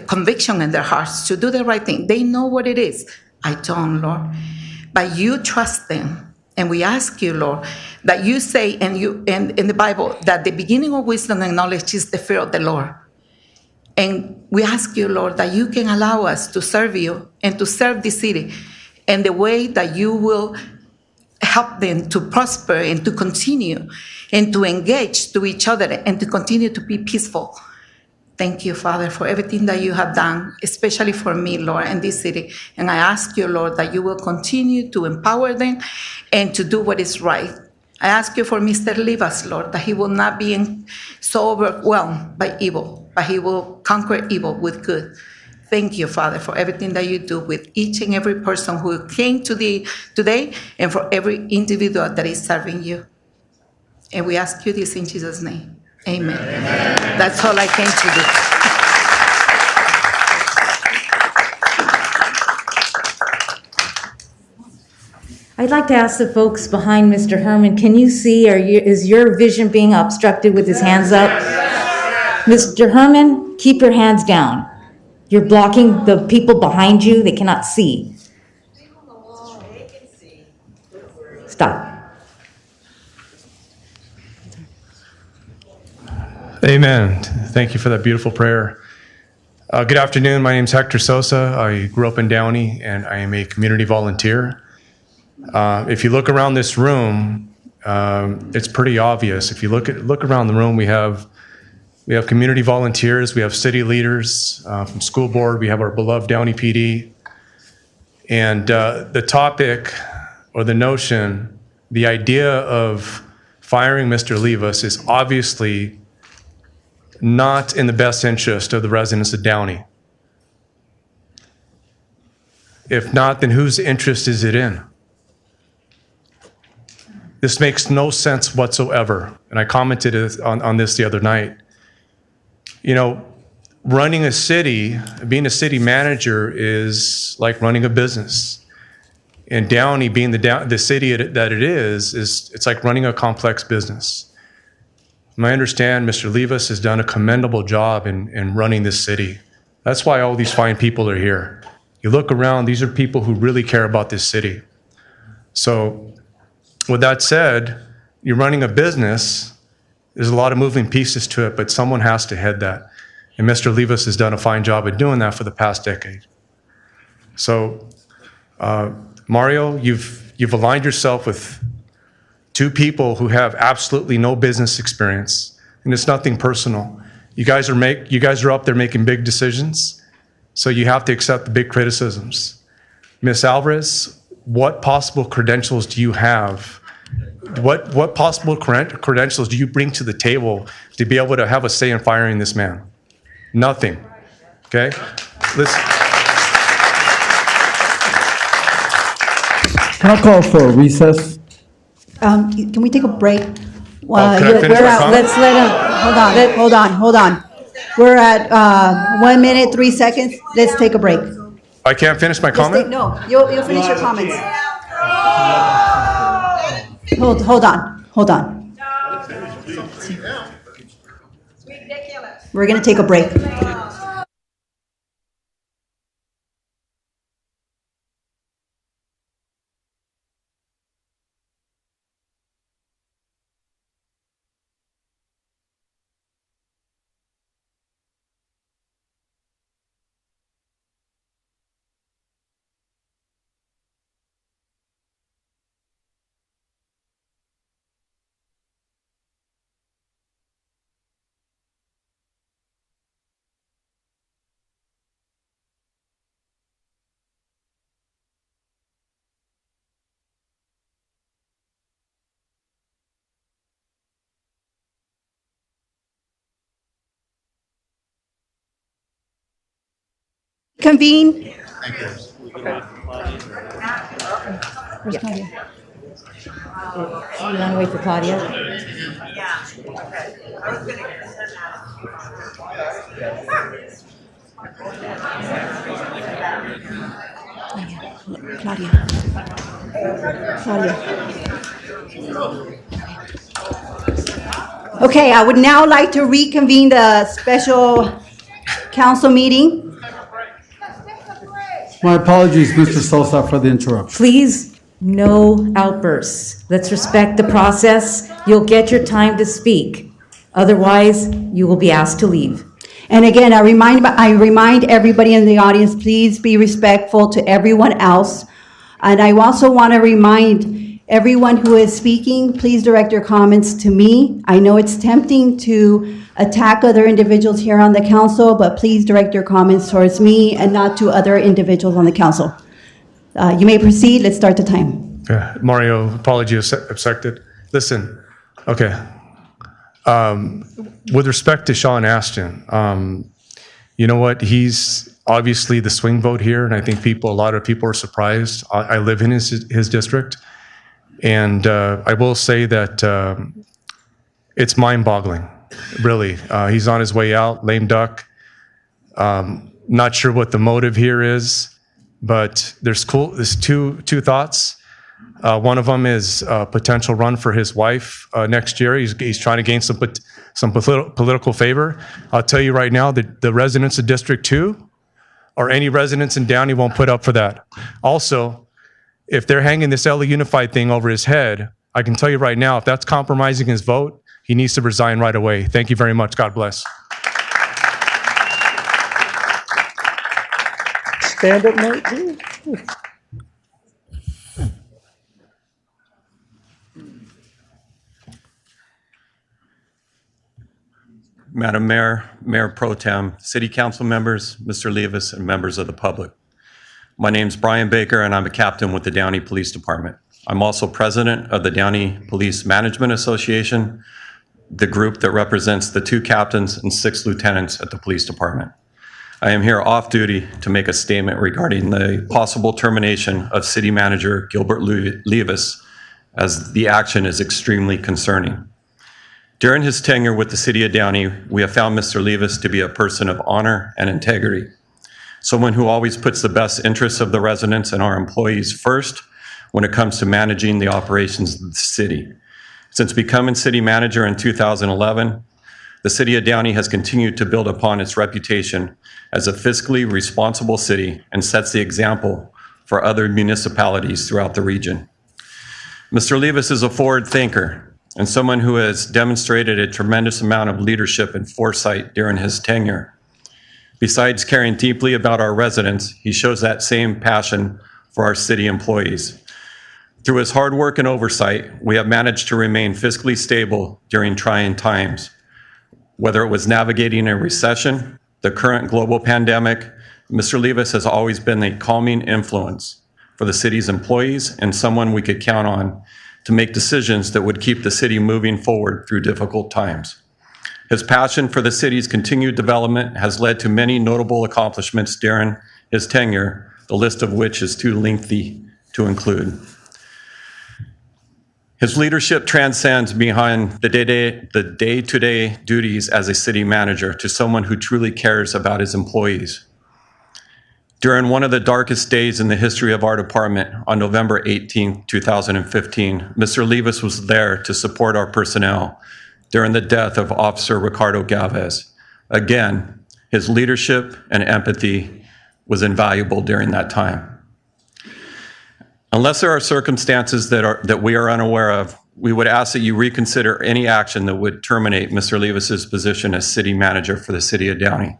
conviction in their hearts to do the right thing. They know what it is. I don't, Lord. But you trust them. And we ask you, Lord, that you say in the Bible that the beginning of wisdom and knowledge is the fear of the Lord. And we ask you, Lord, that you can allow us to serve you and to serve the city in the way that you will help them to prosper and to continue and to engage to each other and to continue to be peaceful. Thank you, Father, for everything that you have done, especially for me, Lord, in this city. And I ask you, Lord, that you will continue to empower them and to do what is right. I ask you for Mr. Livas, Lord, that he will not be so overwhelmed by evil, but he will conquer evil with good. Thank you, Father, for everything that you do with each and every person who came today and for every individual that is serving you. And we ask you this in Jesus' name. Amen. That's all I came to do. I'd like to ask the folks behind Mr. Herman, can you see, is your vision being obstructed with his hands up? Mr. Herman, keep your hands down. You're blocking the people behind you. They cannot see. Stop. Amen. Thank you for that beautiful prayer. Good afternoon. My name is Hector Sosa. I grew up in Downey, and I am a community volunteer. If you look around this room, it's pretty obvious. If you look around the room, we have community volunteers, we have city leaders from school board, we have our beloved Downey PD. And the topic or the notion, the idea of firing Mr. Livas is obviously not in the best interest of the residents of Downey. If not, then whose interest is it in? This makes no sense whatsoever. And I commented on this the other night. You know, running a city, being a city manager is like running a business. And Downey, being the city that it is it's like running a complex business. I understand Mr. Livas has done a commendable job in running this city. That's why all these fine people are here. You look around, these are people who really care about this city. So with that said, you're running a business, there's a lot of moving pieces to it, but someone has to head that. And Mr. Livas has done a fine job at doing that for the past decade. So, Mario, you've aligned yourself with two people who have absolutely no business experience, and it's nothing personal. You guys are up there making big decisions, so you have to accept the big criticisms. Ms. Alvarez, what possible credentials do you have? What possible credentials do you bring to the table to be able to have a say in firing this man? Nothing. Okay? Listen. Can I call for a recess? Can we take a break? Can I finish my comment? Let's let him, hold on. We're at 1 minute, 3 seconds. Let's take a break. I can't finish my comment? No, you'll finish your comments. Hold on. We're going to take a break. Convene. Where's Claudia? You want to wait for Claudia? Claudia. Okay, I would now like to reconvene the special council meeting. My apologies, Mr. Sosa, for the interruption. Please, no outbursts. Let's respect the process. You'll get your time to speak. Otherwise, you will be asked to leave. And again, I remind everybody in the audience, please be respectful to everyone else. And I also want to remind everyone who is speaking, please direct your comments to me. I know it's tempting to attack other individuals here on the council, but please direct your comments towards me and not to other individuals on the council. You may proceed. Let's start the time. Yeah, Mario, apology accepted. Listen, okay. With respect to Sean Ashton, you know what? He's obviously the swing vote here, and I think a lot of people are surprised. I live in his district, and I will say that it's mind-boggling, really. He's on his way out, lame duck. Not sure what the motive here is, but there's two thoughts. One of them is a potential run for his wife next year. He's trying to gain some political favor. I'll tell you right now that the residents of District 2 or any residents in Downey won't put up for that. Also, if they're hanging this LA Unified thing over his head, I can tell you right now, if that's compromising his vote, he needs to resign right away. Thank you very much. God bless. Stand up, mate. Madam Mayor, Mayor Pro Tem, City Council members, Mr. Levis, and members of the public. My name's Brian Baker, and I'm a captain with the Downey Police Department. I'm also president of the Downey Police Management Association, the group that represents the 2 captains and 6 lieutenants at the police department. I am here off duty to make a statement regarding the possible termination of City Manager Gilbert Levis, as the action is extremely concerning. During his tenure with the City of Downey, we have found Mr. Levis to be a person of honor and integrity, someone who always puts the best interests of the residents and our employees first when it comes to managing the operations of the city. Since becoming city manager in 2011, the City of Downey has continued to build upon its reputation as a fiscally responsible city and sets the example for other municipalities throughout the region. Mr. Levis is a forward thinker and someone who has demonstrated a tremendous amount of leadership and foresight during his tenure. Besides caring deeply about our residents, he shows that same passion for our city employees. Through his hard work and oversight, we have managed to remain fiscally stable during trying times. Whether it was navigating a recession, the current global pandemic, Mr. Levis has always been a calming influence for the city's employees and someone we could count on to make decisions that would keep the city moving forward through difficult times. His passion for the city's continued development has led to many notable accomplishments during his tenure, the list of which is too lengthy to include. His leadership transcends behind the day-to-day duties as a city manager to someone who truly cares about his employees. During one of the darkest days in the history of our department, on November 18, 2015, Mr. Levis was there to support our personnel during the death of Officer Ricardo Galvez. Again, his leadership and empathy was invaluable during that time. Unless there are circumstances that we are unaware of, we would ask that you reconsider any action that would terminate Mr. Levis's position as city manager for the city of Downey.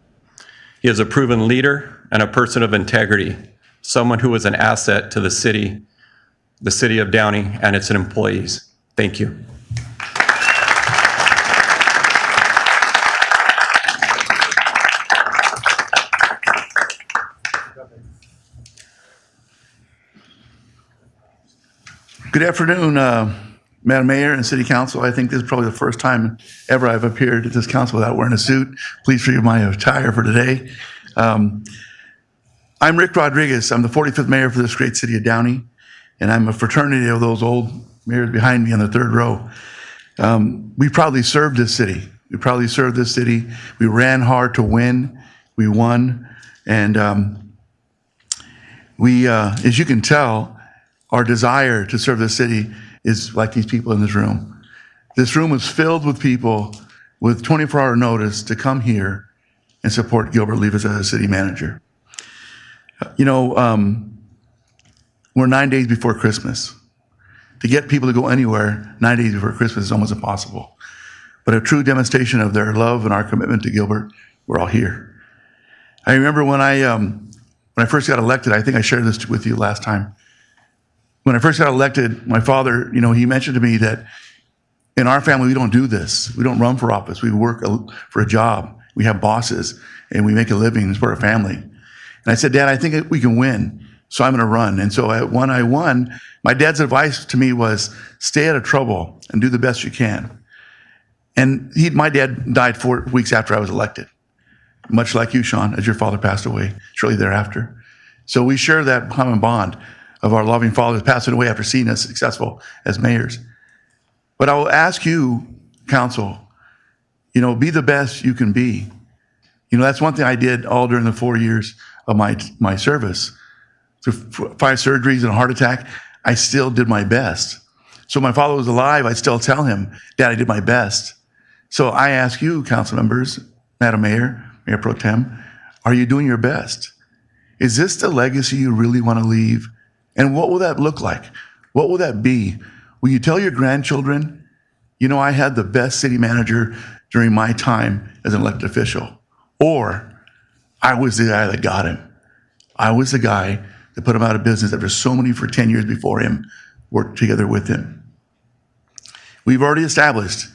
He is a proven leader and a person of integrity, someone who is an asset to the city of Downey and its employees. Thank you. Good afternoon, Madam Mayor and City Council. I think this is probably the first time ever I've appeared at this council without wearing a suit. Please forgive my attire for today. I'm Rick Rodriguez. I'm the 45th mayor for this great city of Downey, and I'm a fraternity of those old mayors behind me on the third row. We proudly served this city. We ran hard to win. We won. And as you can tell, our desire to serve this city is like these people in this room. This room is filled with people with 24-hour notice to come here and support Gilbert Levis as a city manager. You know, we're 9 days before Christmas. To get people to go anywhere 9 days before Christmas is almost impossible. But a true demonstration of their love and our commitment to Gilbert, we're all here. I remember when I first got elected, I think I shared this with you last time. When I first got elected, my father, you know, he mentioned to me that in our family, we don't do this. We don't run for office. We work for a job. We have bosses, and we make a living for our family. And I said, Dad, I think we can win, so I'm going to run. And so when I won, my dad's advice to me was stay out of trouble and do the best you can. And my dad died 4 weeks after I was elected, much like you, Sean, as your father passed away shortly thereafter. So we share that common bond of our loving fathers passing away after seeing us successful as mayors. But I will ask you, council, you know, be the best you can be. You know, that's one thing I did all during the 4 years of my service. Through 5 surgeries and a heart attack, I still did my best. So my father was alive, I'd still tell him, Dad, I did my best. So I ask you, council members, Madam Mayor, Mayor Pro Tem, are you doing your best? Is this the legacy you really want to leave? And what will that look like? What will that be? Will you tell your grandchildren, you know, I had the best city manager during my time as an elected official? Or I was the guy that got him. I was the guy that put him out of business after so many for 10 years before him worked together with him. We've already established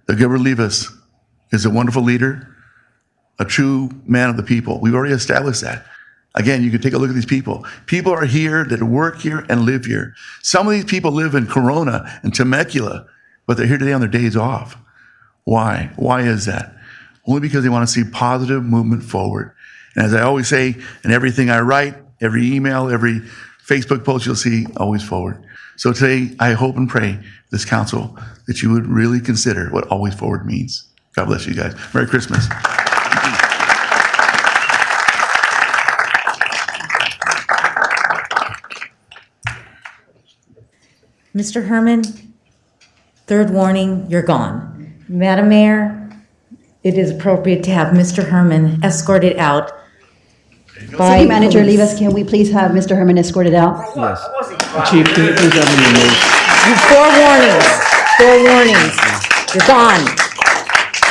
that Gilbert Levis is a wonderful leader, a true man of the people. We've already established that. Again, you can take a look at these people. People are here that work here and live here. Some of these people live in Corona and Temecula, but they're here today on their days off. Why? Why is that? Only because they want to see positive movement forward. And as I always say, in everything I write, every email, every Facebook post, you'll see always forward. So today, I hope and pray this council that you would really consider what always forward means. God bless you guys. Merry Christmas. Mr. Herman, third warning, you're gone. Madam Mayor, it is appropriate to have Mr. Herman escorted out by City Manager police. Levis, can we please have Mr. Herman escorted out? Yes. Chief, can you please have me removed? 4 warnings. 4 warnings. You're gone.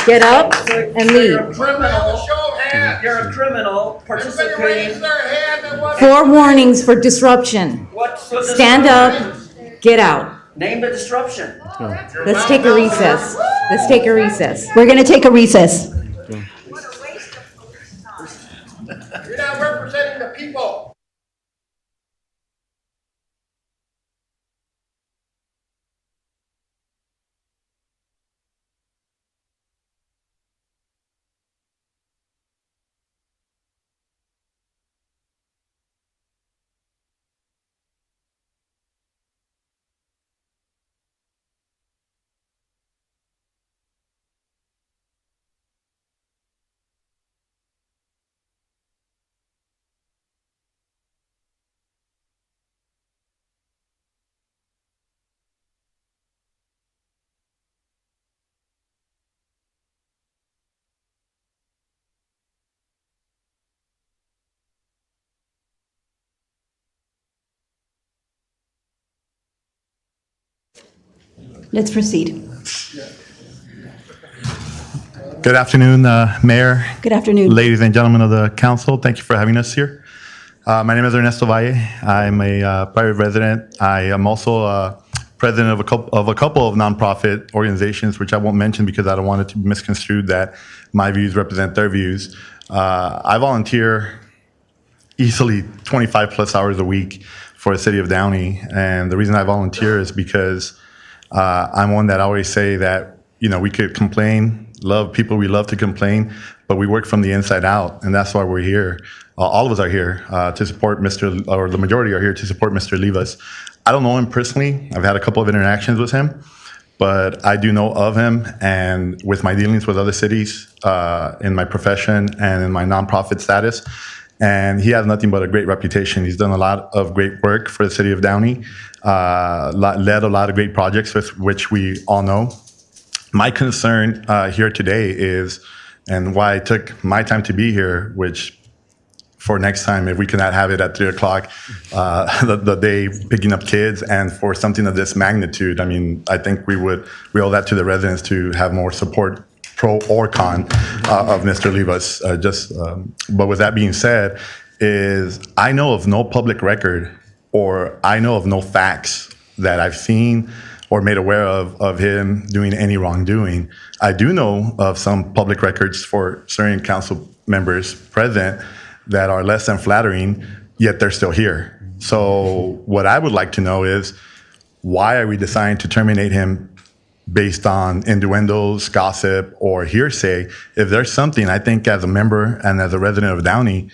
Get up and leave. You're a criminal participating. 4 warnings for disruption. Stand up, get out. Name the disruption. Let's take a recess. Let's take a recess. We're going to take a recess. You're not representing the people. Let's proceed. Good afternoon, Mayor. Good afternoon. Ladies and gentlemen of the council. Thank you for having us here. My name is Ernesto Valle. I'm a private resident. I am also president of a couple of nonprofit organizations, which I won't mention because I don't want it to be misconstrued that my views represent their views. I volunteer easily 25 plus hours a week for the city of Downey. And the reason I volunteer is because I'm one that always say that, we could complain, love people, we love to complain, but we work from the inside out. And that's why we're here. All of us are here to support or the majority are here to support Mr. Livas. I don't know him personally. I've had a couple of interactions with him, but I do know of him, and with my dealings with other cities in my profession and in my nonprofit status, and he has nothing but a great reputation. He's done a lot of great work for the city of Downey, led a lot of great projects, which we all know. My concern here today is, and why I took my time to be here, which for next time, if we cannot have it at 3 o'clock, the day picking up kids, and for something of this magnitude, I mean, I think we owe that to the residents to have more support, pro or con, of Mr. Livas. But with that being said, I know of no public record, or I know of no facts that I've seen or made aware of him doing any wrongdoing. I do know of some public records for certain council members present that are less than flattering, yet they're still here. So what I would like to know is, why are we deciding to terminate him based on innuendos, gossip, or hearsay? If there's something, I think as a member and as a resident of Downey,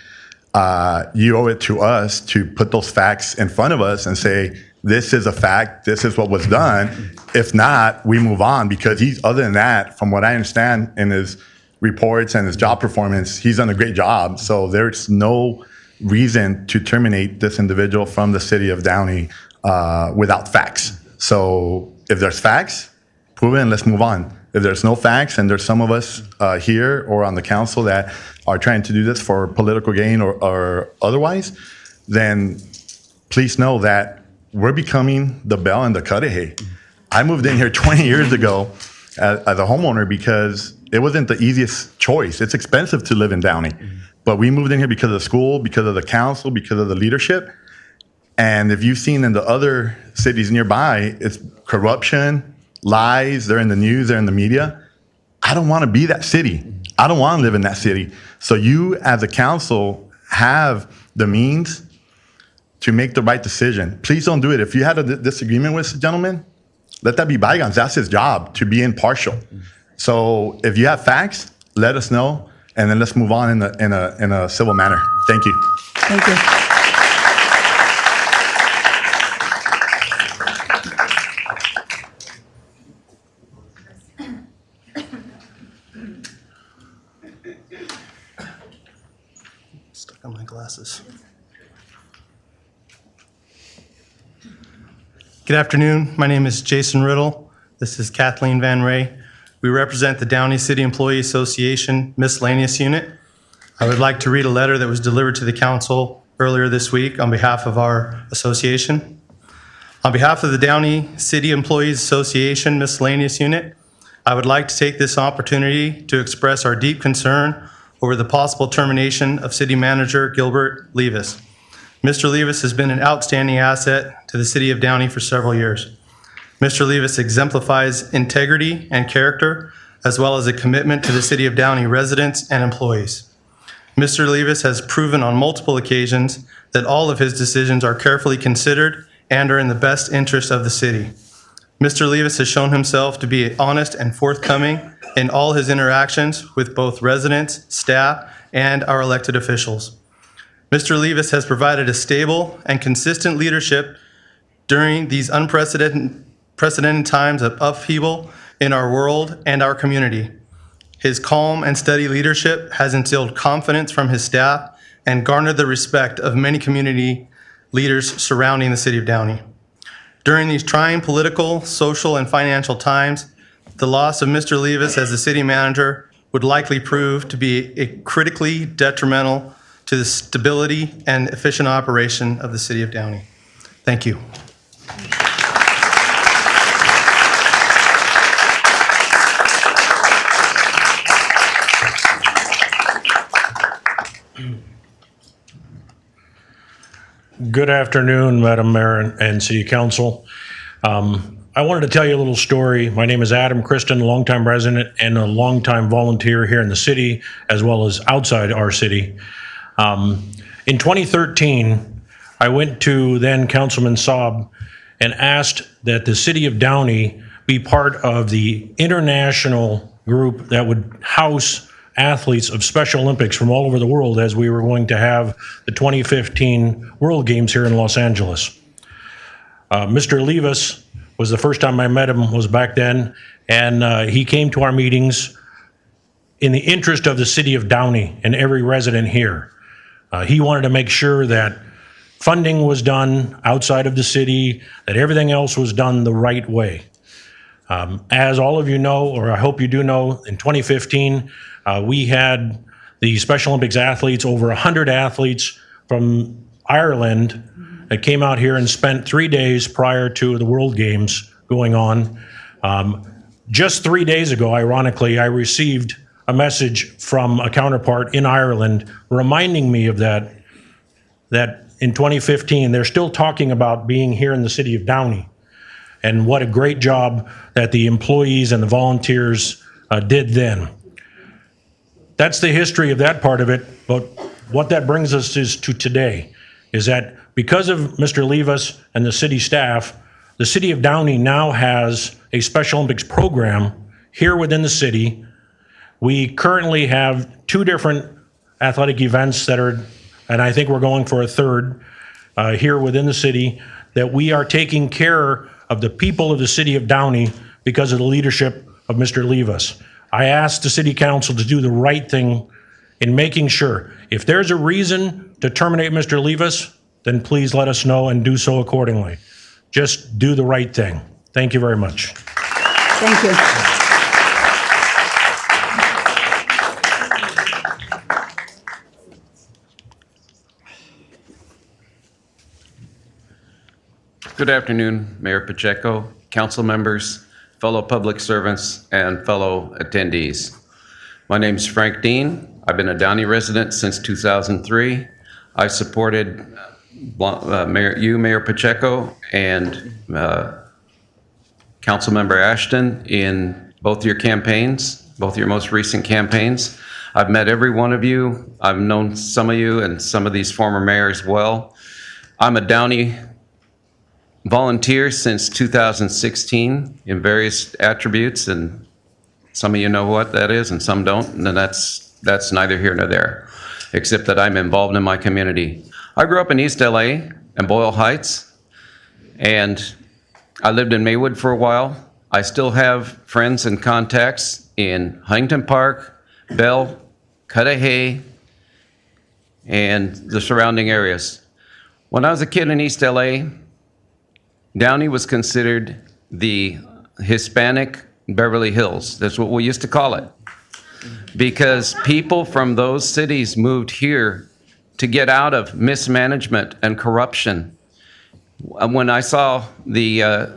you owe it to us to put those facts in front of us and say, this is a fact, this is what was done. If not, we move on, because other than that, from what I understand in his reports and his job performance, he's done a great job. So there's no reason to terminate this individual from the city of Downey without facts. So if there's facts, prove it and let's move on. If there's no facts, and there's some of us here or on the council that are trying to do this for political gain or otherwise, then please know that we're becoming the bell and the Cudahy. I moved in here 20 years ago as a homeowner because it wasn't the easiest choice. It's expensive to live in Downey. But we moved in here because of the school, because of the council, because of the leadership. And if you've seen in the other cities nearby, it's corruption, lies, they're in the news, they're in the media. I don't want to be that city. I don't want to live in that city. So you as a council have the means to make the right decision. Please don't do it. If you had a disagreement with the gentleman, let that be bygones. That's his job, to be impartial. So if you have facts, let us know, and then let's move on in a civil manner. Thank you. Thank you. Stuck on my glasses. Good afternoon. My name is Jason Riddle. This is Kathleen Van Ray. We represent the Downey City Employee Association Miscellaneous Unit. I would like to read a letter that was delivered to the council earlier this week on behalf of our association. On behalf of the Downey City Employees Association Miscellaneous Unit, I would like to take this opportunity to express our deep concern over the possible termination of City Manager Gilbert Livas. Mr. Livas has been an outstanding asset to the City of Downey for several years. Mr. Livas exemplifies integrity and character, as well as a commitment to the City of Downey residents and employees. Mr. Livas has proven on multiple occasions that all of his decisions are carefully considered and are in the best interest of the city. Mr. Livas has shown himself to be honest and forthcoming in all his interactions with both residents, staff, and our elected officials. Mr. Livas has provided a stable and consistent leadership during these unprecedented times of upheaval in our world and our community. His calm and steady leadership has instilled confidence from his staff and garnered the respect of many community leaders surrounding the City of Downey. During these trying political, social, and financial times, the loss of Mr. Livas as the city manager would likely prove to be critically detrimental to the stability and efficient operation of the City of Downey. Thank you. Good afternoon, Madam Mayor and City Council. I wanted to tell you a little story. My name is Adam Kristen, longtime resident and a longtime volunteer here in the city, as well as outside our city. In 2013, I went to then Councilman Saab and asked that the city of Downey be part of the international group that would house athletes of Special Olympics from all over the world, as we were going to have the 2015 World Games here in Los Angeles. Mr. Levis was the first time I met him, was back then, and he came to our meetings in the interest of the city of Downey and every resident here. He wanted to make sure that funding was done outside of the city, that everything else was done the right way. As all of you know, or I hope you do know, in 2015, we had the Special Olympics athletes, over 100 athletes from Ireland that came out here and spent 3 days prior to the World Games going on. Just 3 days ago, ironically, I received a message from a counterpart in Ireland reminding me of that in 2015, they're still talking about being here in the city of Downey, and what a great job that the employees and the volunteers did then. That's the history of that part of it, but what that brings us is to today, is that because of Mr. Levis and the city staff, the city of Downey now has a Special Olympics program here within the city. We currently have 2 different athletic events that are, and I think we're going for a third here within the city, that we are taking care of the people of the city of Downey because of the leadership of Mr. Levis. I asked the city council to do the right thing in making sure if there's a reason to terminate Mr. Levis, then please let us know and do so accordingly. Just do the right thing. Thank you very much. Thank you. Good afternoon, Mayor Pacheco, council members, fellow public servants, and fellow attendees. My name is Frank Dean. I've been a Downey resident since 2003. I supported Mayor Pacheco and Councilmember Ashton in both your campaigns, both your most recent campaigns. I've met every one of you. I've known some of you and some of these former mayors well. I'm a Downey volunteer since 2016 in various attributes, and some of you know what that is and some don't, and then that's neither here nor there, except that I'm involved in my community. I grew up in East LA and Boyle Heights, and I lived in Maywood for a while. I still have friends and contacts in Huntington Park, Bell, Cudahy, and the surrounding areas. When I was a kid in East LA, Downey was considered the Hispanic Beverly Hills. That's what we used to call it. Because people from those cities moved here to get out of mismanagement and corruption. When I saw the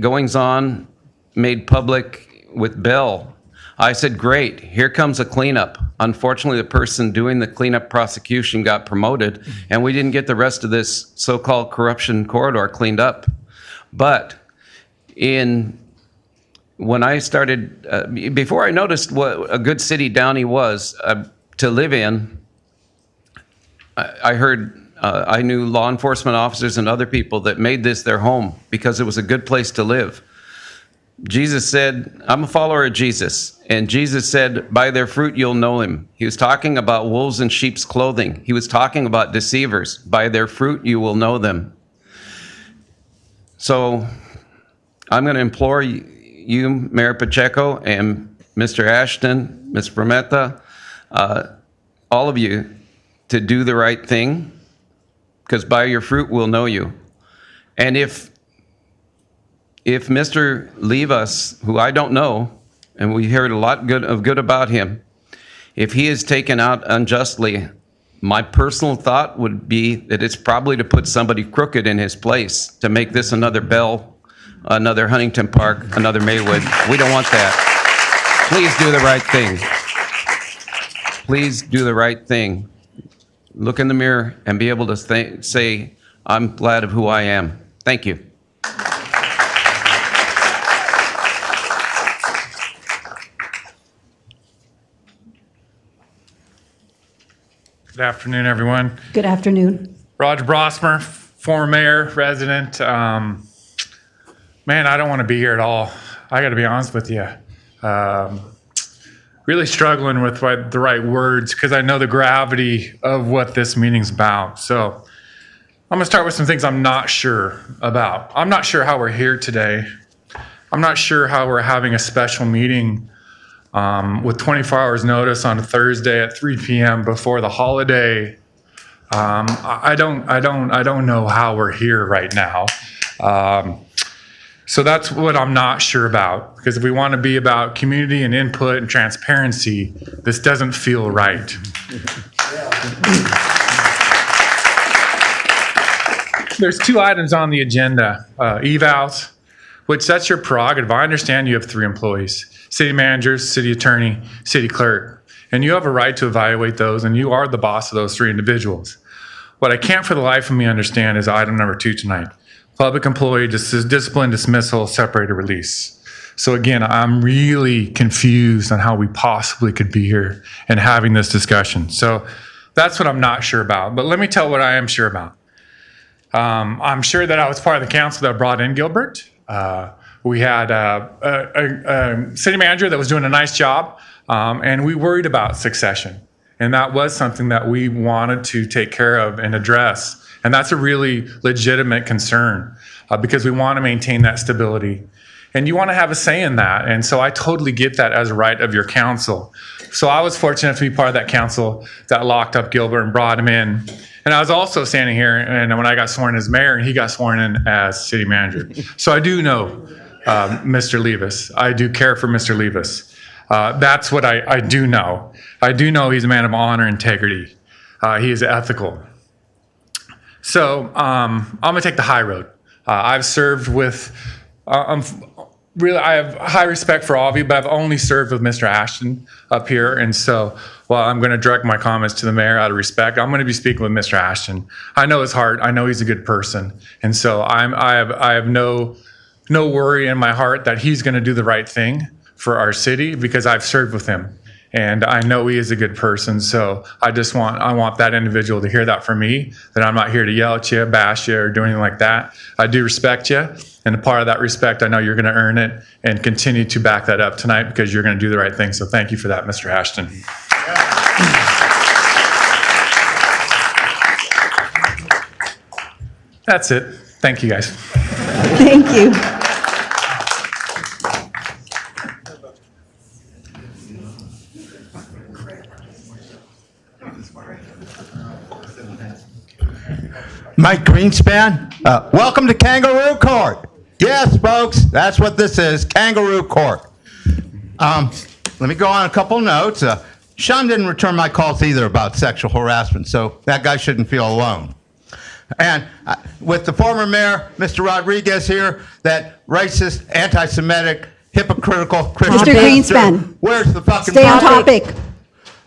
goings-on made public with Bell, I said, great, here comes a cleanup. Unfortunately, the person doing the cleanup prosecution got promoted, and we didn't get the rest of this so-called corruption corridor cleaned up. But when I started, before I noticed what a good city Downey was to live in, I knew law enforcement officers and other people that made this their home because it was a good place to live. Jesus said, I'm a follower of Jesus, and Jesus said, by their fruit you'll know him. He was talking about wolves in sheep's clothing. He was talking about deceivers. By their fruit you will know them. So I'm going to implore you, Mayor Pacheco, and Mr. Ashton, Ms. Brometta, all of you, to do the right thing, because by your fruit we'll know you. And if Mr. Levis, who I don't know, and we heard a lot of good about him, if he is taken out unjustly, my personal thought would be that it's probably to put somebody crooked in his place, to make this another Bell, another Huntington Park, another Maywood. We don't want that. Please do the right thing. please do the right thing. Look in the mirror and be able to say, I'm glad of who I am. Thank you. Good afternoon, everyone. Good afternoon. Roger Brosmer, former mayor, resident. Man, I don't want to be here at all. I got to be honest with you. Really struggling with the right words because I know the gravity of what this meeting's about. So I'm going to start with some things I'm not sure about. I'm not sure how we're here today. I'm not sure how we're having a special meeting with 24 hours notice on a Thursday at 3 p.m. before the holiday. I don't know how we're here right now. So that's what I'm not sure about, because if we want to be about community and input and transparency, this doesn't feel right. There's 2 items on the agenda, evals, which that's your prerogative. I understand you have 3 employees, city managers, city attorney, city clerk, and you have a right to evaluate those, and you are the boss of those 3 individuals. What I can't for the life of me understand is item number 2 tonight. Public employee discipline, dismissal, separated release. So again, I'm really confused on how we possibly could be here and having this discussion. So that's what I'm not sure about. But let me tell what I am sure about. I'm sure that I was part of the council that brought in Gilbert. We had a city manager that was doing a nice job, and we worried about succession. And that was something that we wanted to take care of and address. And that's a really legitimate concern because we want to maintain that stability. And you want to have a say in that. And so I totally get that as a right of your council. So I was fortunate to be part of that council that locked up Gilbert and brought him in. And I was also standing here and when I got sworn as mayor and he got sworn in as city manager. So I do know Mr. Levis. I do care for Mr. Levis. That's what I do know. I do know he's a man of honor and integrity. He is ethical. So I'm going to take the high road. I've served with, I have high respect for all of you, but I've only served with Mr. Ashton up here. And so while I'm going to direct my comments to the mayor out of respect, I'm going to be speaking with Mr. Ashton. I know his heart. I know he's a good person. And so I have no worry in my heart that he's going to do the right thing for our city because I've served with him. And I know he is a good person, so I want that individual to hear that from me, that I'm not here to yell at you, bash you, or do anything like that. I do respect you, and a part of that respect, I know you're going to earn it and continue to back that up tonight because you're going to do the right thing. So thank you for that, Mr. Ashton. That's it. Thank you, guys. Thank you. Mike Greenspan, welcome to Kangaroo Court. Yes, folks, that's what this is, Kangaroo Court. Let me go on a couple notes. Sean didn't return my calls either about sexual harassment, so that guy shouldn't feel alone. And with the former mayor, Mr. Rodriguez here, that racist, anti-Semitic, hypocritical Christian Mr. Greenspan, where's the fucking stay on topic.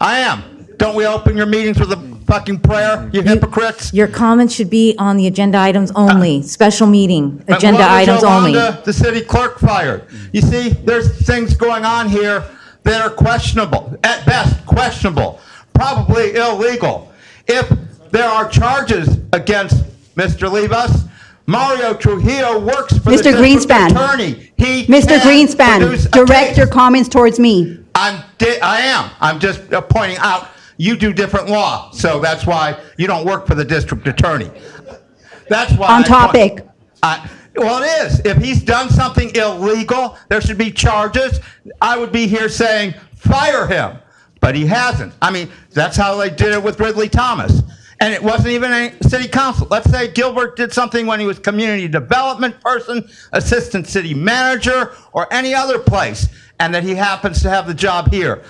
I am. Don't we open your meetings with a fucking prayer, you hypocrites? Your comments should be on the agenda items only, special meeting, agenda Why was items only. Yolanda, the city clerk, fired? You see, there's things going on here that are questionable, at best questionable, probably illegal. If there are charges against Mr. Levis, Mario Trujillo works for the Mr. district Greenspan. attorney. He Mr. can produce Greenspan, a direct case. your comments towards me. I am. I'm just pointing out you do different law, so that's why you don't work for the district attorney. That's why. On topic. Well, it is. If he's done something illegal, there should be charges. I would be here saying, fire him. But he hasn't. I mean, that's how they did it with Ridley Thomas. And it wasn't even a city council. Let's say Gilbert did something when he was community development person, assistant city manager, or any other place, and that he happens to have the job here.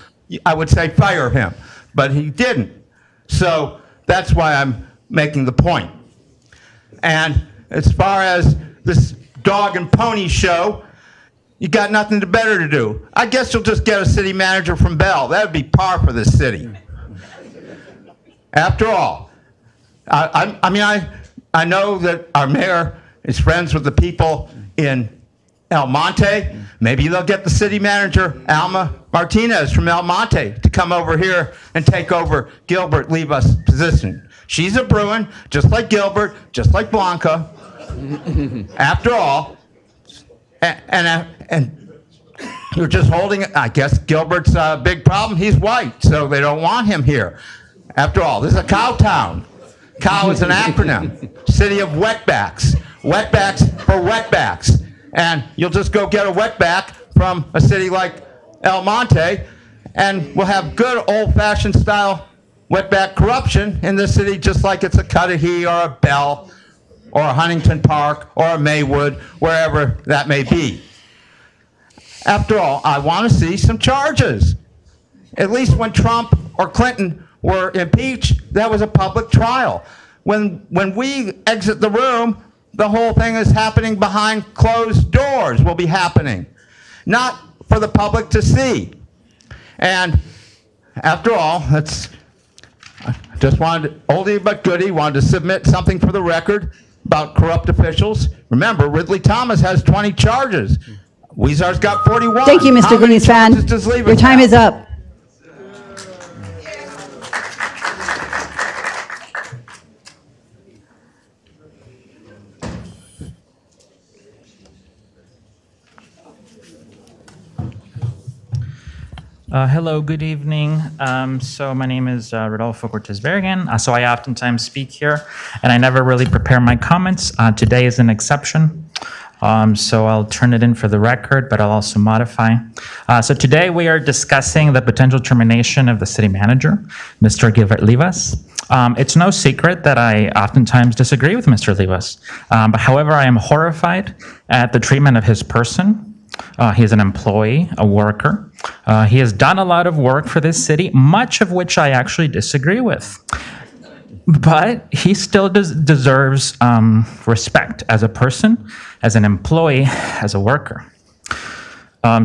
I would say fire him. But he didn't. So that's why I'm making the point. And as far as this dog and pony show, you got nothing better to do. I guess you'll just get a city manager from Bell. That would be par for this city. After all, I know that our mayor is friends with the people in El Monte. Maybe they'll get the city manager, Alma Martinez from El Monte, to come over here and take over Gilbert Leva's position. She's a Bruin, just like Gilbert, just like Blanca. After all, and you're just holding, I guess Gilbert's big problem, he's white, so they don't want him here. After all, this is a cow town. Cow is an acronym. City of wetbacks. Wetbacks for wetbacks. And you'll just go get a wetback from a city like El Monte, and we'll have good old-fashioned style wetback corruption in this city, just like it's a Cudahy or a Bell or a Huntington Park or a Maywood, wherever that may be. After all, I want to see some charges. At least when Trump or Clinton were impeached, that was a public trial. When we exit the room, the whole thing is happening behind closed doors, will be happening, not for the public to see. And after all, I just wanted, oldie but goodie, wanted to submit something for the record about corrupt officials. Remember, Ridley Thomas has 20 charges. Weezar's got 41. Thank you, Mr. Greenspan. Your time is up. Hello, good evening. So my name is Rodolfo Cortez-Berrigan. So I oftentimes speak here, and I never really prepare my comments. Today is an exception. So I'll turn it in for the record, but I'll also modify. So today we are discussing the potential termination of the city manager, Mr. Gilbert Livas. It's no secret that I oftentimes disagree with Mr. Livas. But however, I am horrified at the treatment of his person. He is an employee, a worker. He has done a lot of work for this city, much of which I actually disagree with. But he still deserves respect as a person, as an employee, as a worker.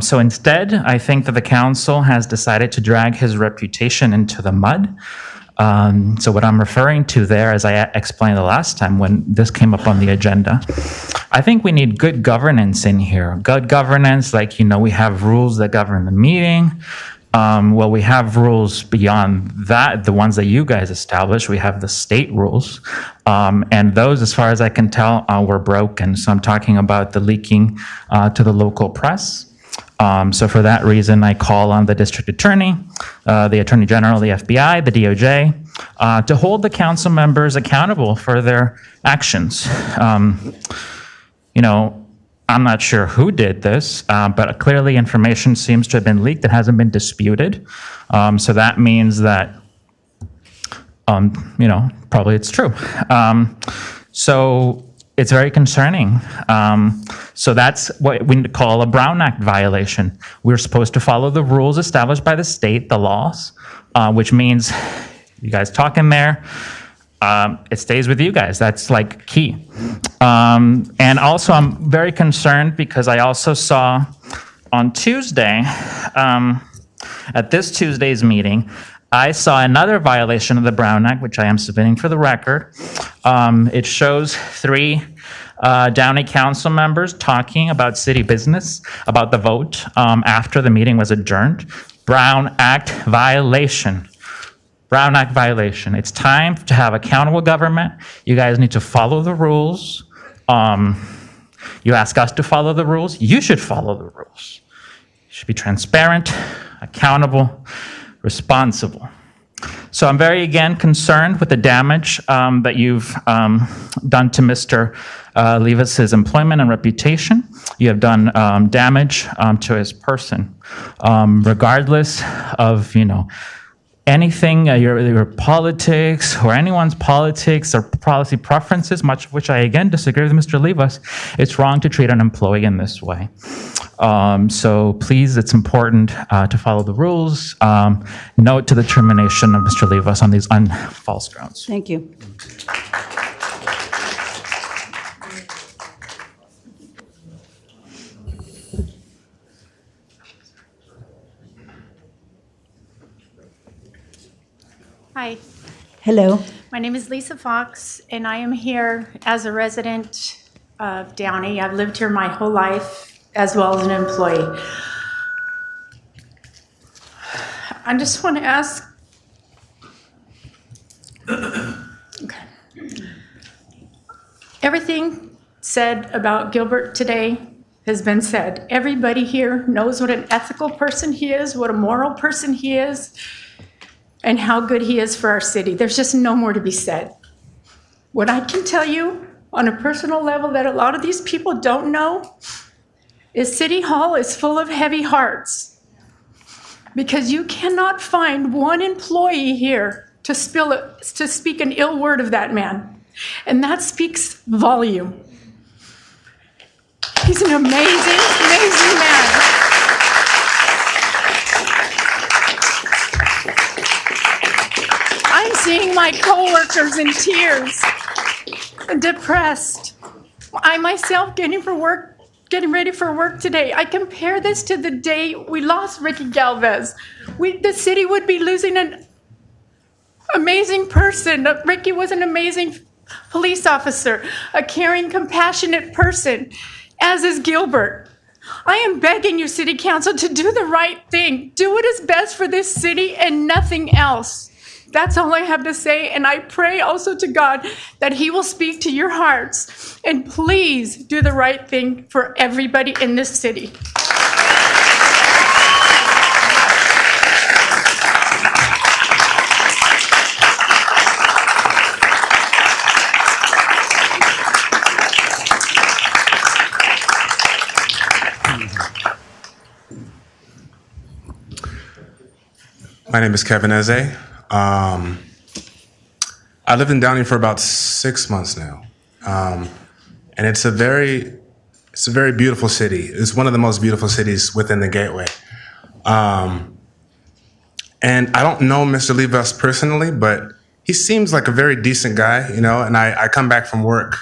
So instead, I think that the council has decided to drag his reputation into the mud. So what I'm referring to there, as I explained the last time when this came up on the agenda, I think we need good governance in here. Good governance, like, we have rules that govern the meeting. Well, we have rules beyond that, the ones that you guys established. We have the state rules. And those, as far as I can tell, were broken. So I'm talking about the leaking to the local press. So for that reason, I call on the district attorney, the attorney general, the FBI, the DOJ, to hold the council members accountable for their actions. I'm not sure who did this, but clearly information seems to have been leaked that hasn't been disputed. So that means that, probably it's true. So it's very concerning. So that's what we call a Brown Act violation. We're supposed to follow the rules established by the state, the laws, which means you guys talk in there, it stays with you guys. That's like key. And also I'm very concerned because I also saw on Tuesday, at this Tuesday's meeting, I saw another violation of the Brown Act, which I am submitting for the record. It shows 3 Downey council members talking about city business, about the vote after the meeting was adjourned. Brown Act violation. Brown Act violation. It's time to have accountable government. You guys need to follow the rules. You ask us to follow the rules. You should follow the rules. You should be transparent, accountable, responsible. So I'm very, again, concerned with the damage that you've done to Mr. Livas's employment and reputation. You have done damage to his person. Regardless of, anything, your politics or anyone's politics or policy preferences, much of which I again disagree with Mr. Livas, it's wrong to treat an employee in this way. So please, it's important to follow the rules. No to the termination of Mr. Livas on these false grounds. Thank you. Hi. Hello. My name is Lisa Fox, and I am here as a resident of Downey. I've lived here my whole life, as well as an employee. I just want to ask, okay. Everything said about Gilbert today has been said. Everybody here knows what an ethical person he is, what a moral person he is, and how good he is for our city. There's just no more to be said. What I can tell you on a personal level that a lot of these people don't know is City Hall is full of heavy hearts, because you cannot find one employee here to speak an ill word of that man. And that speaks volume. He's an amazing, amazing man. I'm seeing my coworkers in tears, depressed. I myself getting ready for work today. I compare this to the day we lost Ricky Galvez. The city would be losing an amazing person. Ricky was an amazing police officer, a caring, compassionate person, as is Gilbert. I am begging you, City Council, to do the right thing. Do what is best for this city and nothing else. That's all I have to say, and I pray also to God that He will speak to your hearts. And please do the right thing for everybody in this city. My name is Kevin Eze. I lived in Downey for about 6 months now. And it's a very beautiful city. It's one of the most beautiful cities within the Gateway. And I don't know Mr. Livas personally, but he seems like a very decent guy, you know, and I come back from work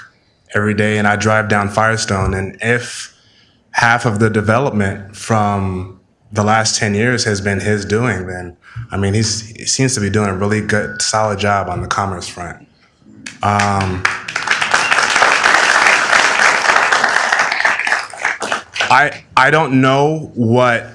every day and I drive down Firestone, and if half of the development from the last 10 years has been his doing, then I mean, he seems to be doing a really good, solid job on the commerce front. I don't know what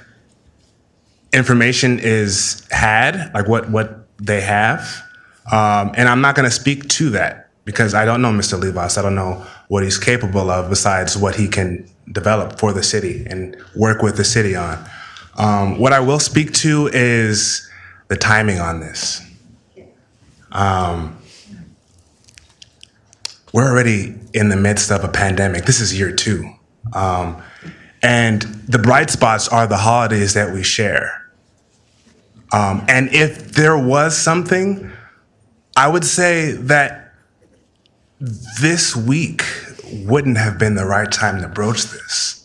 information is had, like what they have, and I'm not going to speak to that because I don't know Mr. Livas. I don't know what he's capable of besides what he can develop for the city and work with the city on. What I will speak to is the timing on this. We're already in the midst of a pandemic. This is year 2. And the bright spots are the holidays that we share. And if there was something, I would say that this week wouldn't have been the right time to broach this.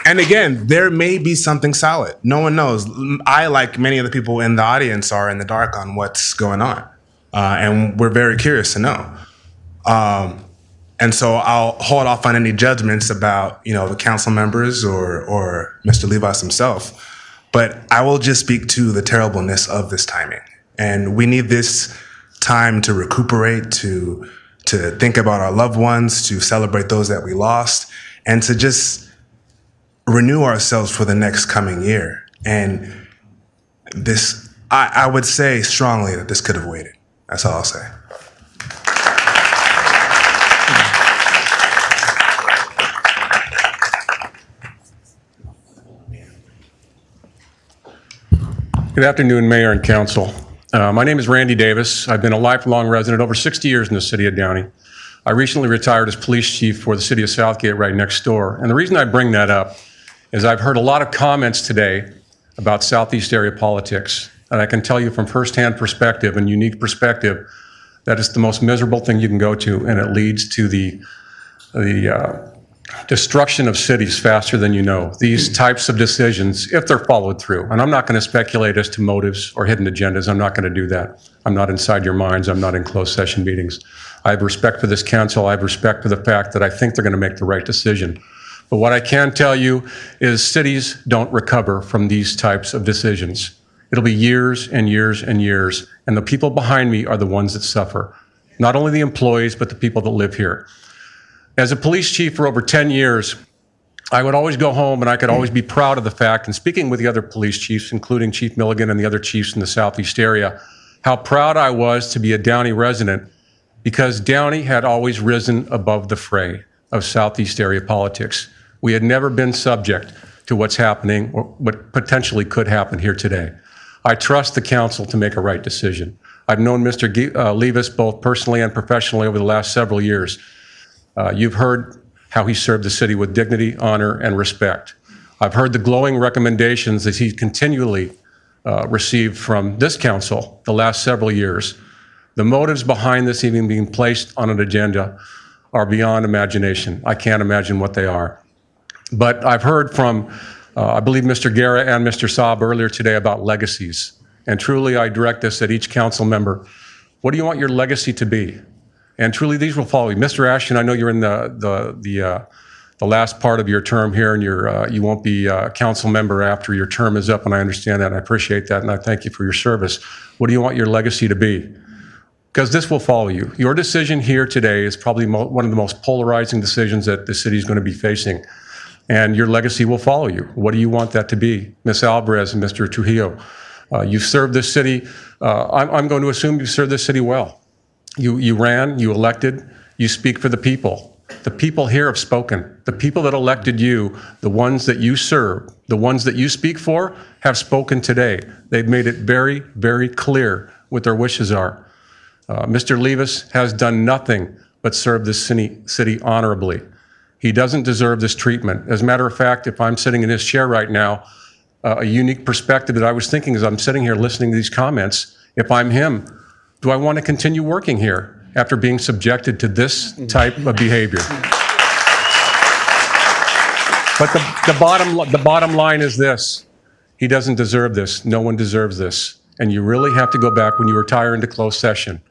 And again, there may be something solid. No one knows. I, like many of the people in the audience, are in the dark on what's going on. And we're very curious to know. And so I'll hold off on any judgments about, you know, the council members or Mr. Livas himself. But I will just speak to the terribleness of this timing. And we need this time to recuperate, to think about our loved ones, to celebrate those that we lost, and to just renew ourselves for the next coming year. And this, I would say strongly that this could have waited. That's all I'll say. Good afternoon, Mayor and Council. My name is Randy Davis. I've been a lifelong resident, over 60 years in the city of Downey. I recently retired as police chief for the city of Southgate right next door. And the reason I bring that up is I've heard a lot of comments today about Southeast area politics. And I can tell you from firsthand perspective and unique perspective that it's the most miserable thing you can go to, and it leads to the destruction of cities faster than you know. These types of decisions, if they're followed through, and I'm not going to speculate as to motives or hidden agendas, I'm not going to do that. I'm not inside your minds, I'm not in closed session meetings. I have respect for this council, I have respect for the fact that I think they're going to make the right decision. But what I can tell you is cities don't recover from these types of decisions. It'll be years and years and years, and the people behind me are the ones that suffer. Not only the employees, but the people that live here. As a police chief for over 10 years, I would always go home and I could always be proud of the fact, and speaking with the other police chiefs, including Chief Milligan and the other chiefs in the Southeast area, how proud I was to be a Downey resident, because Downey had always risen above the fray of Southeast area politics. We had never been subject to what's happening or what potentially could happen here today. I trust the council to make a right decision. I've known Mr. Levis both personally and professionally over the last several years. You've heard how he served the city with dignity, honor, and respect. I've heard the glowing recommendations that he continually received from this council the last several years. The motives behind this even being placed on an agenda are beyond imagination. I can't imagine what they are. But I've heard from, I believe, Mr. Guerra and Mr. Saab earlier today about legacies. And truly, I direct this at each council member. What do you want your legacy to be? And truly, these will follow you. Mr. Ashton, I know you're in the last part of your term here, and you won't be a council member after your term is up, and I understand that, and I appreciate that, and I thank you for your service. What do you want your legacy to be? Because this will follow you. Your decision here today is probably one of the most polarizing decisions that the city is going to be facing. And your legacy will follow you. What do you want that to be? Ms. Alvarez and Mr. Trujillo, you've served this city. I'm going to assume you've served this city well. You ran, you elected, you speak for the people. The people here have spoken. The people that elected you, the ones that you serve, the ones that you speak for, have spoken today. They've made it very, very clear what their wishes are. Mr. Levis has done nothing but serve this city honorably. He doesn't deserve this treatment. As a matter of fact, if I'm sitting in his chair right now, a unique perspective that I was thinking as I'm sitting here listening to these comments, if I'm him, do I want to continue working here after being subjected to this type of behavior? But the bottom line is this. He doesn't deserve this. No one deserves this. And you really have to go back when you retire into closed session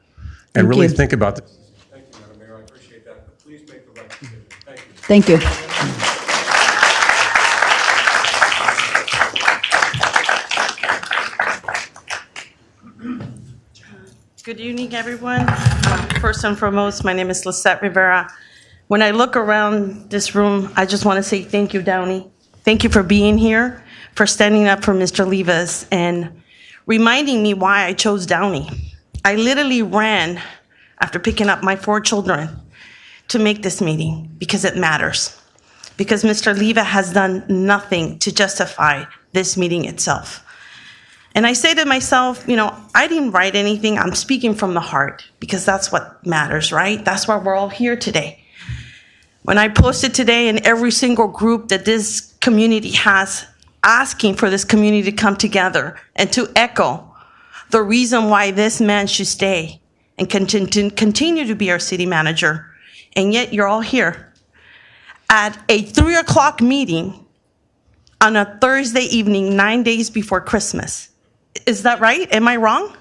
and really think about this. Thank you, Madam Mayor. I appreciate that. But please make the right decision. Thank you. Thank you. Good evening, everyone. First and foremost, my name is Lisette Rivera. When I look around this room, I just want to say thank you, Downey. Thank you for being here, for standing up for Mr. Levis, and reminding me why I chose Downey. I literally ran after picking up my 4 children to make this meeting because it matters. Because Mr. Levis has done nothing to justify this meeting itself. And I say to myself, I didn't write anything. I'm speaking from the heart because that's what matters, right? That's why we're all here today. When I posted today in every single group that this community has, asking for this community to come together and to echo the reason why this man should stay and continue to be our city manager. And yet you're all here at a 3 o'clock meeting on a Thursday evening, 9 days before Christmas. Is that right? Am I wrong?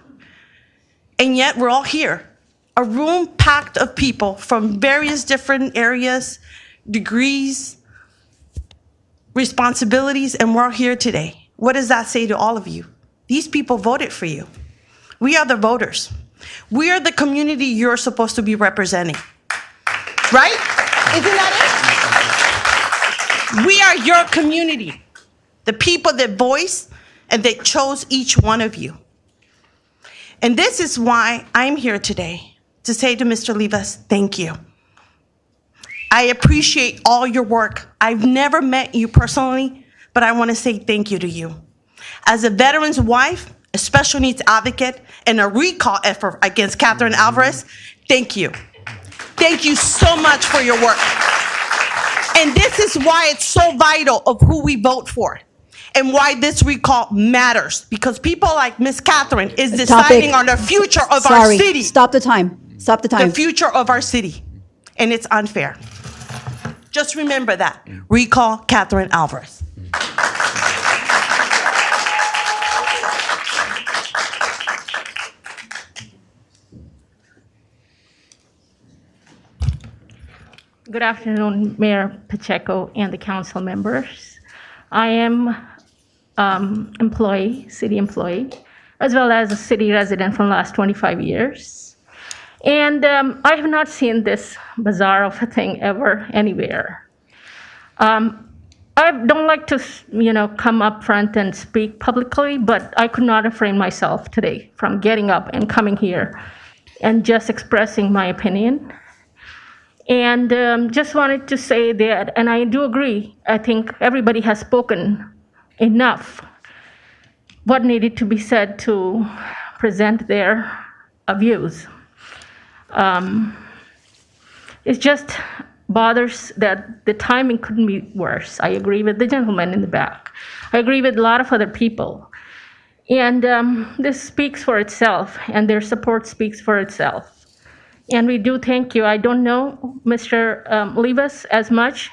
And yet we're all here, a room packed of people from various different areas, degrees, responsibilities, and we're all here today. What does that say to all of you? These people voted for you. We are the voters. We are the community you're supposed to be representing. Right? Isn't that it? We are your community. The people that voiced and that chose each one of you. And this is why I'm here today, to say to Mr. Levis, thank you. I appreciate all your work. I've never met you personally, but I want to say thank you to you. As a veteran's wife, a special needs advocate, and a recall effort against Catherine Alvarez, thank you. Thank you so much for your work. And this is why it's so vital of who we vote for and why this recall matters, because people like Miss Catherine is deciding on the future of our city. Stop the time. Stop the time. The future of our city. And it's unfair. Just remember that. Recall Catherine Alvarez. Good afternoon, Mayor Pacheco and the council members. I am city employee, as well as a city resident for the last 25 years. And I have not seen this bizarre of a thing ever anywhere. I don't like to, come up front and speak publicly, but I could not refrain myself today from getting up and coming here and just expressing my opinion. And just wanted to say that, and I do agree, I think everybody has spoken enough what needed to be said to present their views. It just bothers that the timing couldn't be worse. I agree with the gentleman in the back. I agree with a lot of other people. And this speaks for itself, and their support speaks for itself. And we do thank you. I don't know Mr. Livas as much,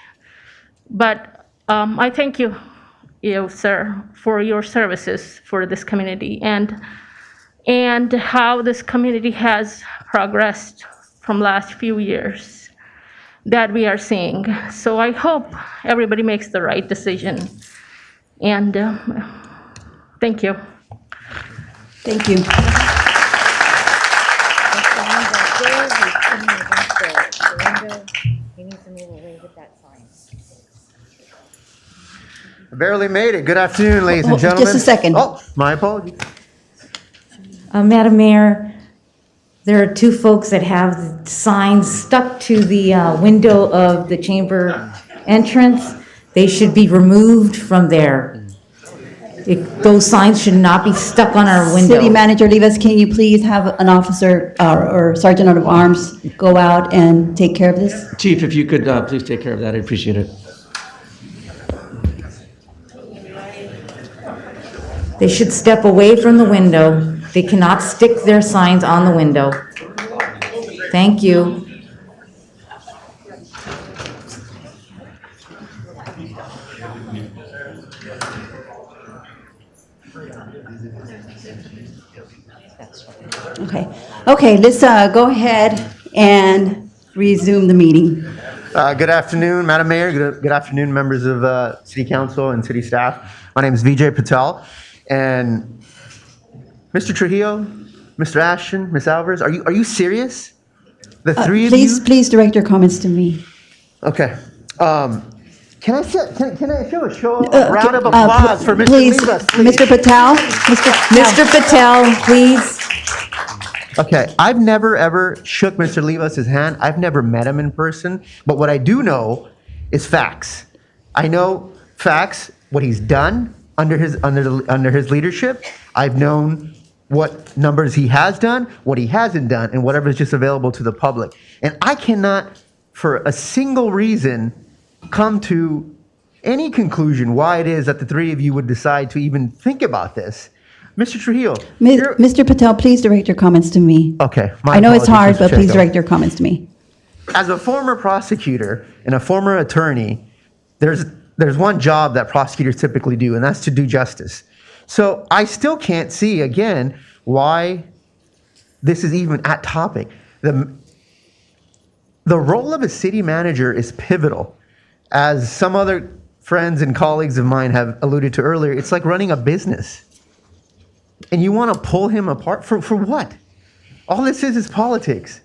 but I thank you, sir, for your services for this community and how this community has progressed from last few years that we are seeing. So I hope everybody makes the right decision. And thank you. Thank you. I barely made it. Good afternoon, ladies and gentlemen. Just a second. Oh, my apologies. Madam Mayor, there are two folks that have signs stuck to the window of the chamber entrance. They should be removed from there. Those signs should not be stuck on our window. City Manager Livas, can you please have an officer or Sergeant of Arms go out and take care of this? Chief, if you could please take care of that, I appreciate it. They should step away from the window. They cannot stick their signs on the window. Thank you. Okay, let's go ahead and resume the meeting. Good afternoon, Madam Mayor. Good afternoon, members of City Council and City staff. My name is Vijay Patel. And Mr. Trujillo, Mr. Ashton, Ms. Alvarez, are you serious? The three of you? Please direct your comments to me. Okay. Can I show a round of applause for Mr. Please, Livas? Mr. Patel. Mr. Patel, please. Okay, I've never ever shook Mr. Livas' hand. I've never met him in person. But what I do know is facts. I know facts, what he's done under his leadership. I've known what numbers he has done, what he hasn't done, and whatever is just available to the public. And I cannot, for a single reason, come to any conclusion why it is that the three of you would decide to even think about this. Mr. Trujillo. Mr. Patel, please direct your comments to me. Okay. I know it's hard, Mr. but please Pacheco. direct your comments to me. As a former prosecutor and a former attorney, there's one job that prosecutors typically do, and that's to do justice. So I still can't see, again, why this is even at topic. The role of a city manager is pivotal. As some other friends and colleagues of mine have alluded to earlier, it's like running a business. And you want to pull him apart for what? All this is politics.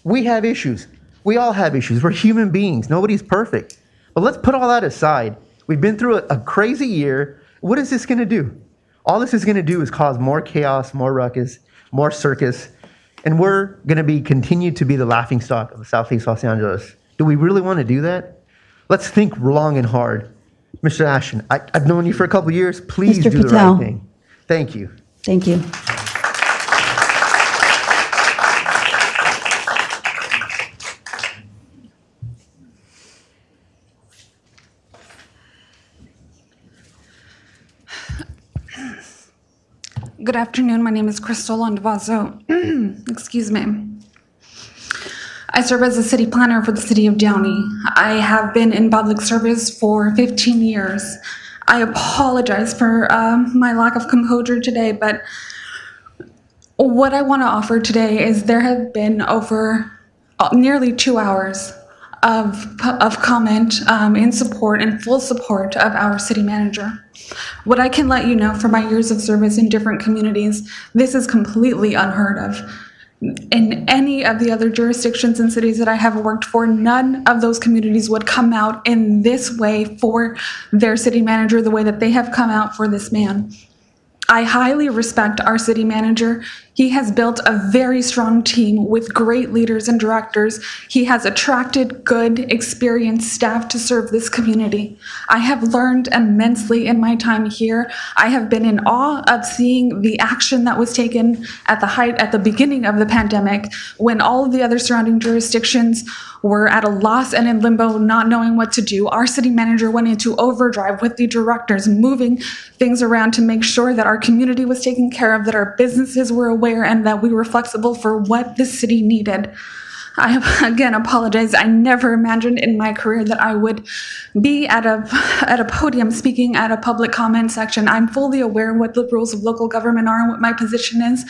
We have issues. We all have issues. We're human beings. Nobody's perfect. But let's put all that aside. We've been through a crazy year. What is this going to do? All this is going to do is cause more chaos, more ruckus, more circus, and we're going to continue to be the laughingstock of Southeast Los Angeles. Do we really want to do that? Let's think long and hard. Mr. Ashton, I've known you for a couple of years. Please Mr. do Patel. the right thing. Thank you. Thank you. Good afternoon. My name is Crystal Landavazo. Excuse me. I serve as a city planner for the city of Downey. I have been in public service for 15 years. I apologize for my lack of composure today, but what I want to offer today is there have been over nearly 2 hours of comment in support, in full support of our city manager. What I can let you know from my years of service in different communities, this is completely unheard of. In any of the other jurisdictions and cities that I have worked for, none of those communities would come out in this way for their city manager the way that they have come out for this man. I highly respect our city manager. He has built a very strong team with great leaders and directors. He has attracted good, experienced staff to serve this community. I have learned immensely in my time here. I have been in awe of seeing the action that was taken at the beginning of the pandemic, when all of the other surrounding jurisdictions were at a loss and in limbo, not knowing what to do. Our city manager went into overdrive with the directors, moving things around to make sure that our community was taken care of, that our businesses were aware, and that we were flexible for what the city needed. I, again, apologize. I never imagined in my career that I would be at a podium speaking at a public comment section. I'm fully aware what the rules of local government are and what my position is,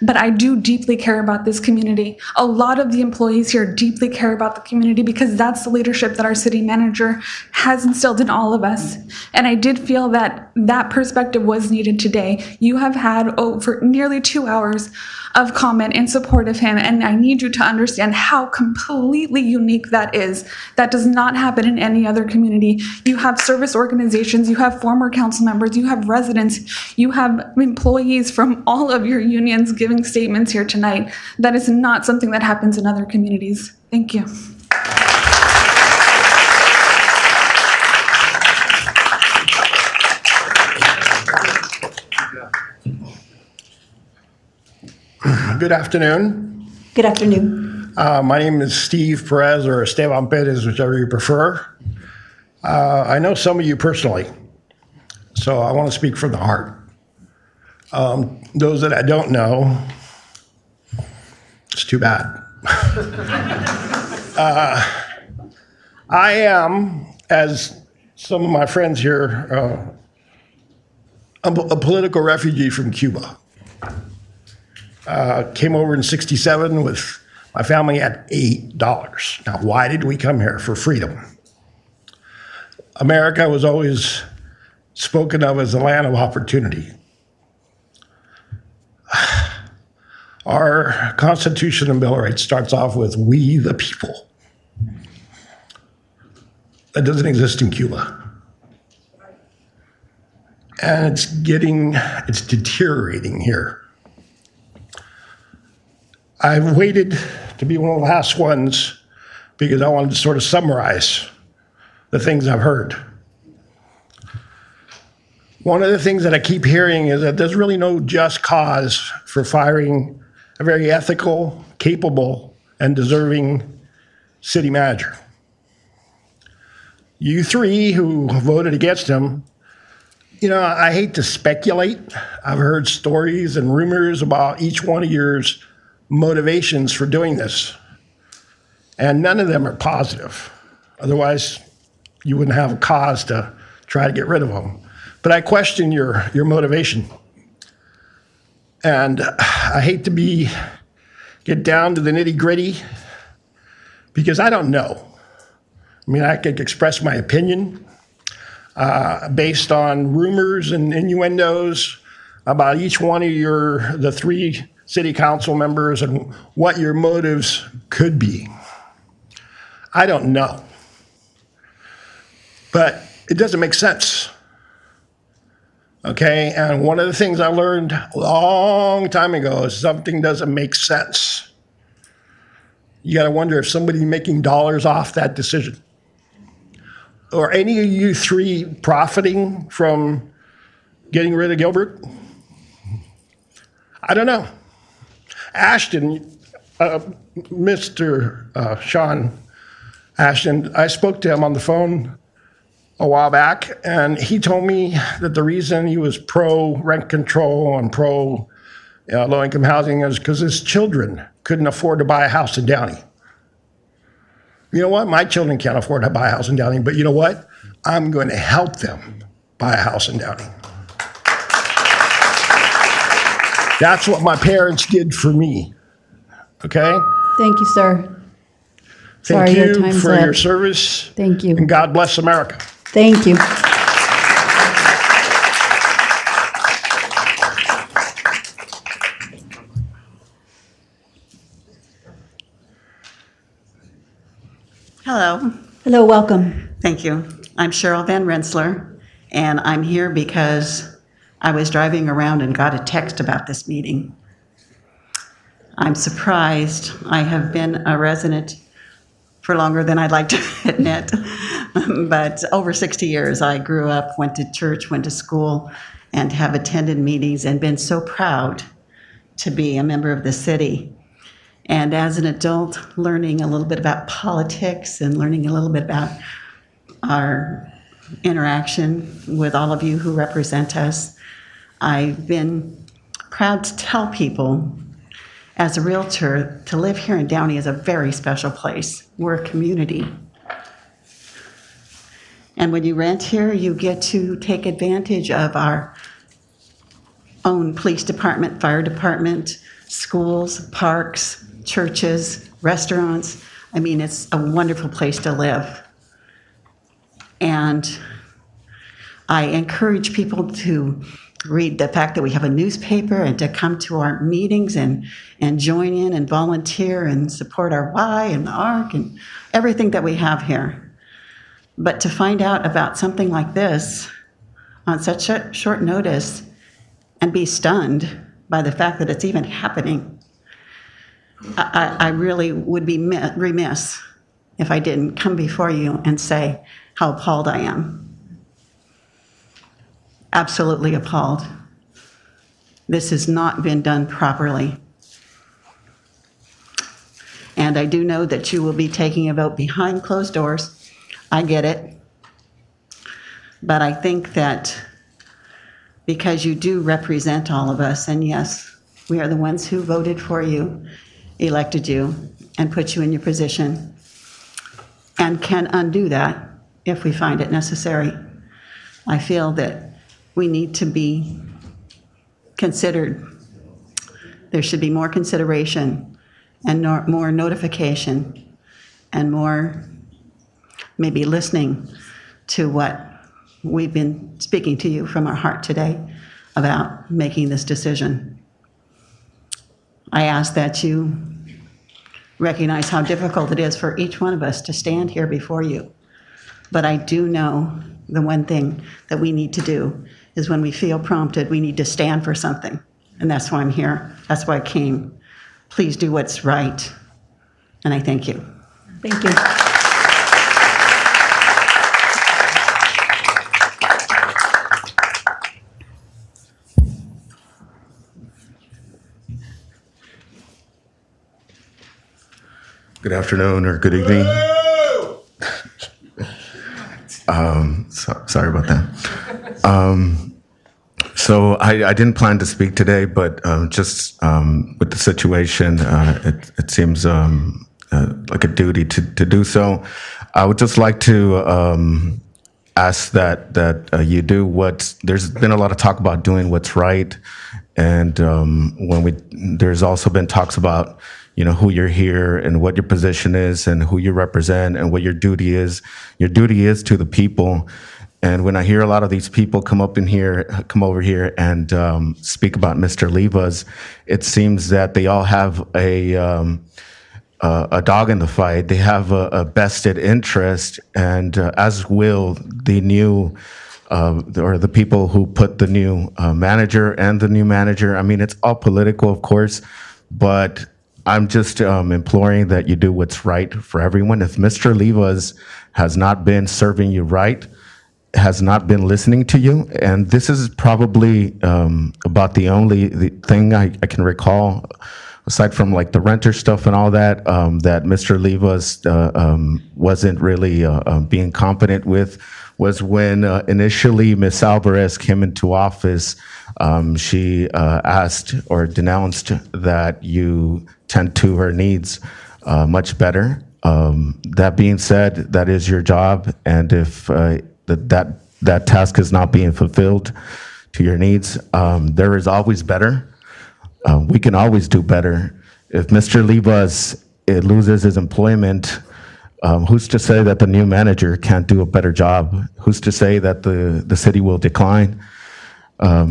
but I do deeply care about this community. A lot of the employees here deeply care about the community because that's the leadership that our city manager has instilled in all of us. And I did feel that that perspective was needed today. You have had over nearly 2 hours of comment in support of him, and I need you to understand how completely unique that is. That does not happen in any other community. You have service organizations, you have former council members, you have residents, you have employees from all of your unions giving statements here tonight. That is not something that happens in other communities. Thank you. Good afternoon. Good afternoon. My name is Steve Perez, or Esteban Perez, whichever you prefer. I know some of you personally, so I want to speak from the heart. Those that I don't know, it's too bad. I am, as some of my friends here, a political refugee from Cuba. Came over in '67 with my family at $8. Now, why did we come here? For freedom. America was always spoken of as a land of opportunity. Our Constitution and Bill of Rights starts off with "we the people." That doesn't exist in Cuba. And it's deteriorating here. I've waited to be one of the last ones because I wanted to sort of summarize the things I've heard. One of the things that I keep hearing is that there's really no just cause for firing a very ethical, capable, and deserving city manager. You three who voted against him, I hate to speculate. I've heard stories and rumors about each one of yours motivations for doing this, and none of them are positive. Otherwise, you wouldn't have a cause to try to get rid of them. But I question your motivation, and I hate to get down to the nitty-gritty because I don't know. I mean, I could express my opinion based on rumors and innuendos about each one of the three city council members and what your motives could be. I don't know. But it doesn't make sense. Okay? And one of the things I learned a long time ago is something doesn't make sense. You got to wonder if somebody's making dollars off that decision. Or any of you three profiting from getting rid of Gilbert? I don't know. Ashton, Mr. Sean Ashton, I spoke to him on the phone a while back, and he told me that the reason he was pro-rent control and pro-low-income housing is because his children couldn't afford to buy a house in Downey. You know what? My children can't afford to buy a house in Downey, but you know what? I'm going to help them buy a house in Downey. That's what my parents did for me. Okay? Thank you, sir. Sorry, Thank your you time's for up. your service. Thank you. And God bless America. Thank you. Hello. Hello, welcome. Thank you. I'm Cheryl Van Rensselaer, and I'm here because I was driving around and got a text about this meeting. I'm surprised. I have been a resident for longer than I'd like to admit, but over 60 years. I grew up, went to church, went to school, and have attended meetings and been so proud to be a member of the city. And as an adult, learning a little bit about politics and learning a little bit about our interaction with all of you who represent us, I've been proud to tell people, as a realtor, to live here in Downey is a very special place. We're a community. And when you rent here, you get to take advantage of our own police department, fire department, schools, parks, churches, restaurants. I mean, it's a wonderful place to live. And I encourage people to read the fact that we have a newspaper and to come to our meetings and join in and volunteer and support our Y and the ARC and everything that we have here. But to find out about something like this on such a short notice and be stunned by the fact that it's even happening, I really would be remiss if I didn't come before you and say how appalled I am. Absolutely appalled. This has not been done properly. And I do know that you will be taking a vote behind closed doors. I get it. But I think that because you do represent all of us, and yes, we are the ones who voted for you, elected you, and put you in your position, and can undo that if we find it necessary. I feel that we need to be considered. There should be more consideration and more notification and more maybe listening to what we've been speaking to you from our heart today about making this decision. I ask that you recognize how difficult it is for each one of us to stand here before you. But I do know the one thing that we need to do is when we feel prompted, we need to stand for something. And that's why I'm here. That's why I came. Please do what's right. And I thank you. Thank you. Good afternoon or good evening. Sorry about that. So I didn't plan to speak today, but just with the situation, it seems like a duty to do so. I would just like to ask that you do there's been a lot of talk about doing what's right, and there's also been talks about who you're here and what your position is and who you represent and what your duty is. Your duty is to the people. And when I hear a lot of these people come over here and speak about Mr. Levas, it seems that they all have a dog in the fight. They have a vested interest, and as will the new or the people who put the new manager and the new manager. I mean, it's all political, of course, but I'm just imploring that you do what's right for everyone. If Mr. Levas has not been serving you right, has not been listening to you, and this is probably about the only thing I can recall, aside from like the renter stuff and all that, that Mr. Levas wasn't really being competent with, was when initially Ms. Alvarez came into office. She asked or denounced that you tend to her needs much better. That being said, that is your job, and if that task is not being fulfilled to your needs, there is always better. We can always do better. If Mr. Levas loses his employment, Who's to say that the new manager can't do a better job? Who's to say that the city will decline? I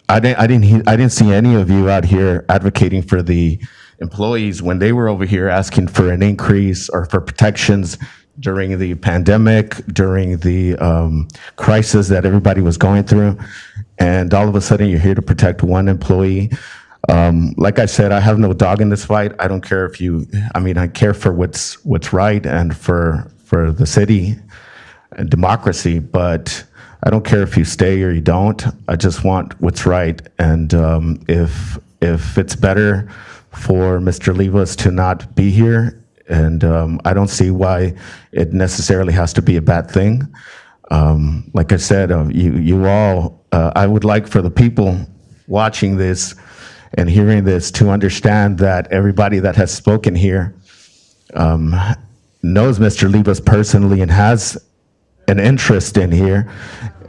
didn't see any of you out here advocating for the employees when they were over here asking for an increase or for protections during the pandemic, during the crisis that everybody was going through. And all of a sudden you're here to protect one employee. Like I said, I have no dog in this fight. I don't care if I care for what's right and for the city and democracy, but I don't care if you stay or you don't. I just want what's right. And if it's better for Mr. Livas to not be here, and I don't see why it necessarily has to be a bad thing. Like I said, you all, I would like for the people watching this and hearing this to understand that everybody that has spoken here knows Mr. Livas personally and has an interest in here.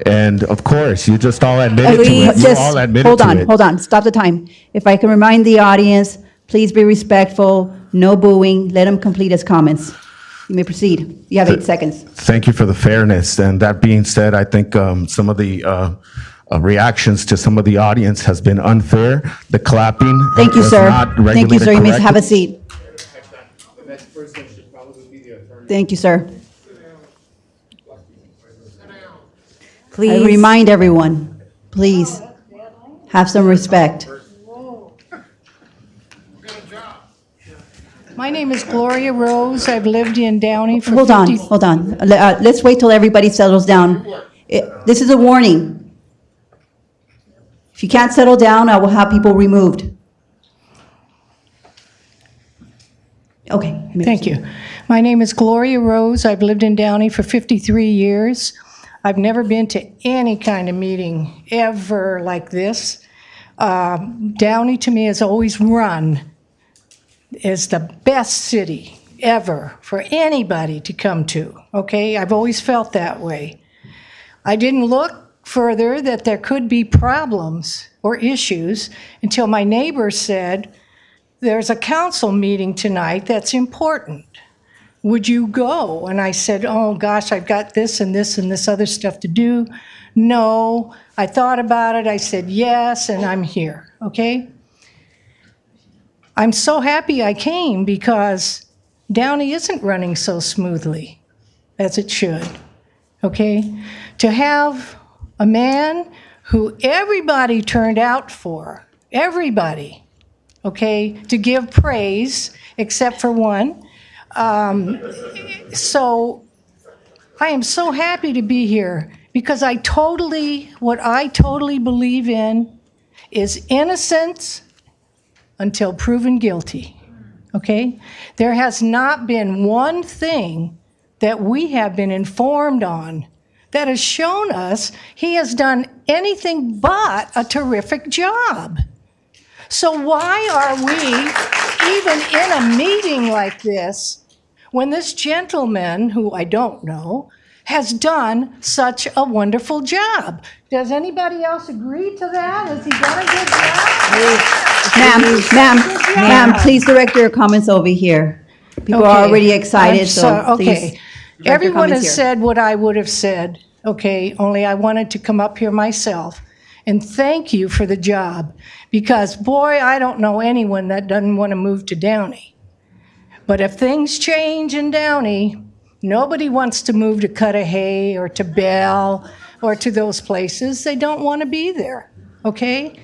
And of course, you just all admitted to it. You all admitted to it. Hold on, stop the time. If I can remind the audience, please be respectful, no booing, let him complete his comments. You may proceed. You have 8 seconds. Thank you for the fairness. And that being said, I think some of the reactions to some of the audience has been unfair. The clapping Thank you, was sir. not Thank you, regulated sir. You may correctly. have a seat. Thank you, sir. Please. I remind everyone, please, have some respect. My name is Gloria Rose. I've lived in Downey for Hold on. Let's wait till everybody settles down. This is a warning. If you can't settle down, I will have people removed. Okay. Thank you. My name is Gloria Rose. I've lived in Downey for 53 years. I've never been to any kind of meeting ever like this. Downey to me has always run as the best city ever for anybody to come to, okay? I've always felt that way. I didn't look further that there could be problems or issues until my neighbor said, there's a council meeting tonight that's important. Would you go? And I said, oh gosh, I've got this and this and this other stuff to do. No, I thought about it. I said yes, and I'm here, okay? I'm so happy I came because Downey isn't running so smoothly as it should, okay? To have a man who everybody turned out for, everybody, okay, to give praise except for one. So I am so happy to be here because what I totally believe in is innocence until proven guilty, okay? There has not been one thing that we have been informed on that has shown us he has done anything but a terrific job. So why are we even in a meeting like this when this gentleman, who I don't know, has done such a wonderful job? Does anybody else agree to that? Has he done a good job? Ma'am, please direct your comments over here. People are already excited, so please okay. direct your Everyone comments has here. said what I would have said, okay, only I wanted to come up here myself and thank you for the job because, boy, I don't know anyone that doesn't want to move to Downey. But if things change in Downey, nobody wants to move to Cudahy or to Bell or to those places. They don't want to be there, okay?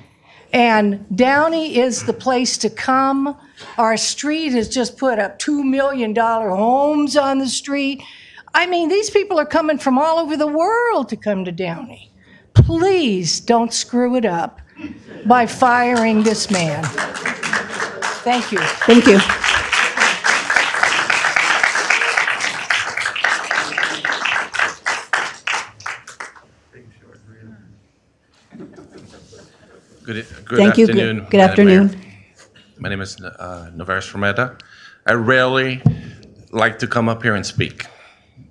And Downey is the place to come. Our street has just put up $2 million homes on the street. I mean, these people are coming from all over the world to come to Downey. Please don't screw it up by firing this man. Thank you. Thank you. Good Thank you. afternoon. Good Madam afternoon. Mayor. My name is Novares Rometa. I rarely like to come up here and speak.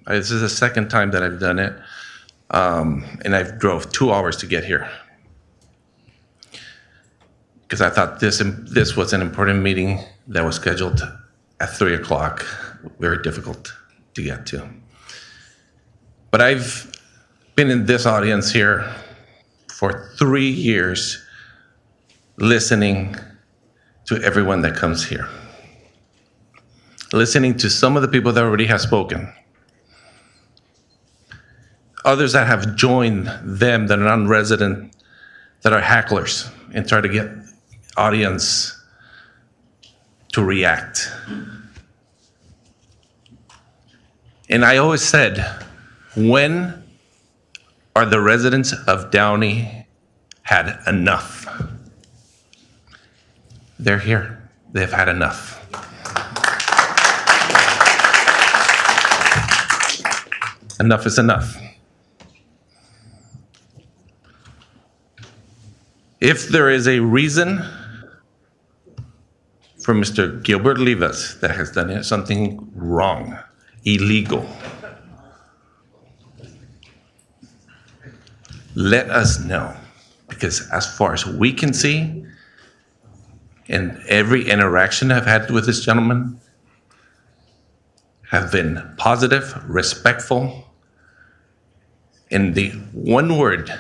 This is the second time that I've done it, and I've drove 2 hours to get here because I thought this was an important meeting that was scheduled at 3 o'clock, very difficult to get to. But I've been in this audience here for 3 years, listening to everyone that comes here, listening to some of the people that already have spoken, others that have joined them that are non-resident, that are hecklers, and try to get audience to react. And I always said, when are the residents of Downey had enough? They're here. They've had enough. Enough is enough. If there is a reason for Mr. Gilbert Rivas that has done something wrong, illegal, let us know, because as far as we can see, in every interaction I've had with this gentleman, have been positive, respectful, and the one word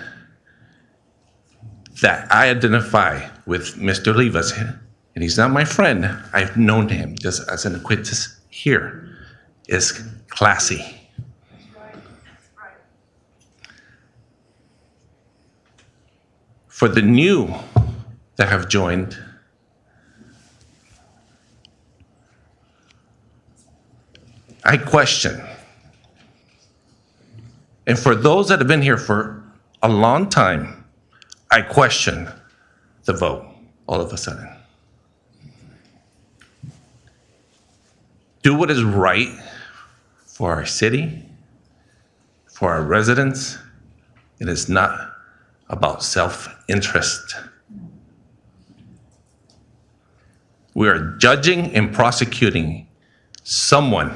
that I identify with Mr. Rivas, and he's not my friend, I've known him just as an acquaintance here, is classy. For the new that have joined, I question. And for those that have been here for a long time, I question the vote all of a sudden. Do what is right for our city, for our residents. It is not about self-interest. We are judging and prosecuting someone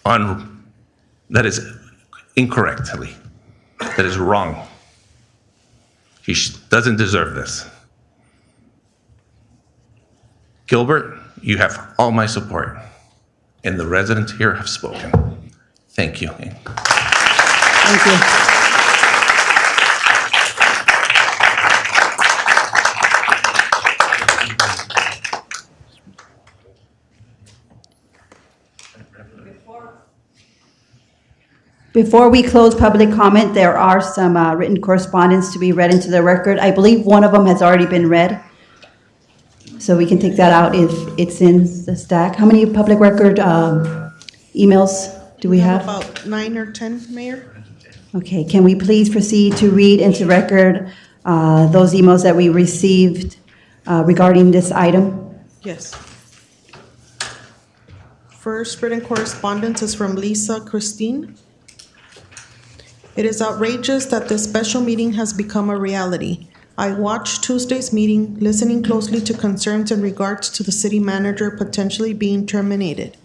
on that is incorrectly, that is wrong. He doesn't deserve this. Gilbert, you have all my support, and the residents here have spoken. Thank you. Thank you. Before we close public comment, there are some written correspondence to be read into the record. I believe one of them has already been read, so we can take that out if it's in the stack. How many public record emails do we have? About 9 or 10, Mayor. Okay, can we please proceed to read into record those emails that we received regarding this item? Yes. First written correspondence is from Lisa Christine. It is outrageous that this special meeting has become a reality. I watched Tuesday's meeting, listening closely to concerns in regards to the city manager potentially being terminated.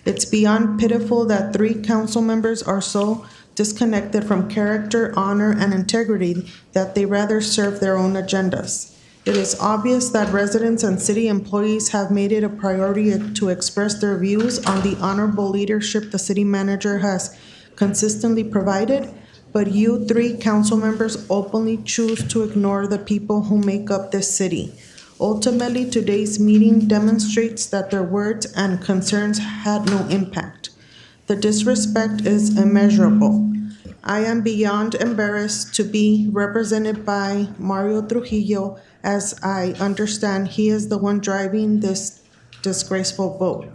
It's beyond pitiful that 3 council members are so disconnected from character, honor, and integrity that they rather serve their own agendas. It is obvious that residents and city employees have made it a priority to express their views on the honorable leadership the city manager has consistently provided, but you 3 council members openly choose to ignore the people who make up this city. Ultimately, today's meeting demonstrates that their words and concerns had no impact. The disrespect is immeasurable. I am beyond embarrassed to be represented by Mario Trujillo, as I understand he is the one driving this disgraceful vote.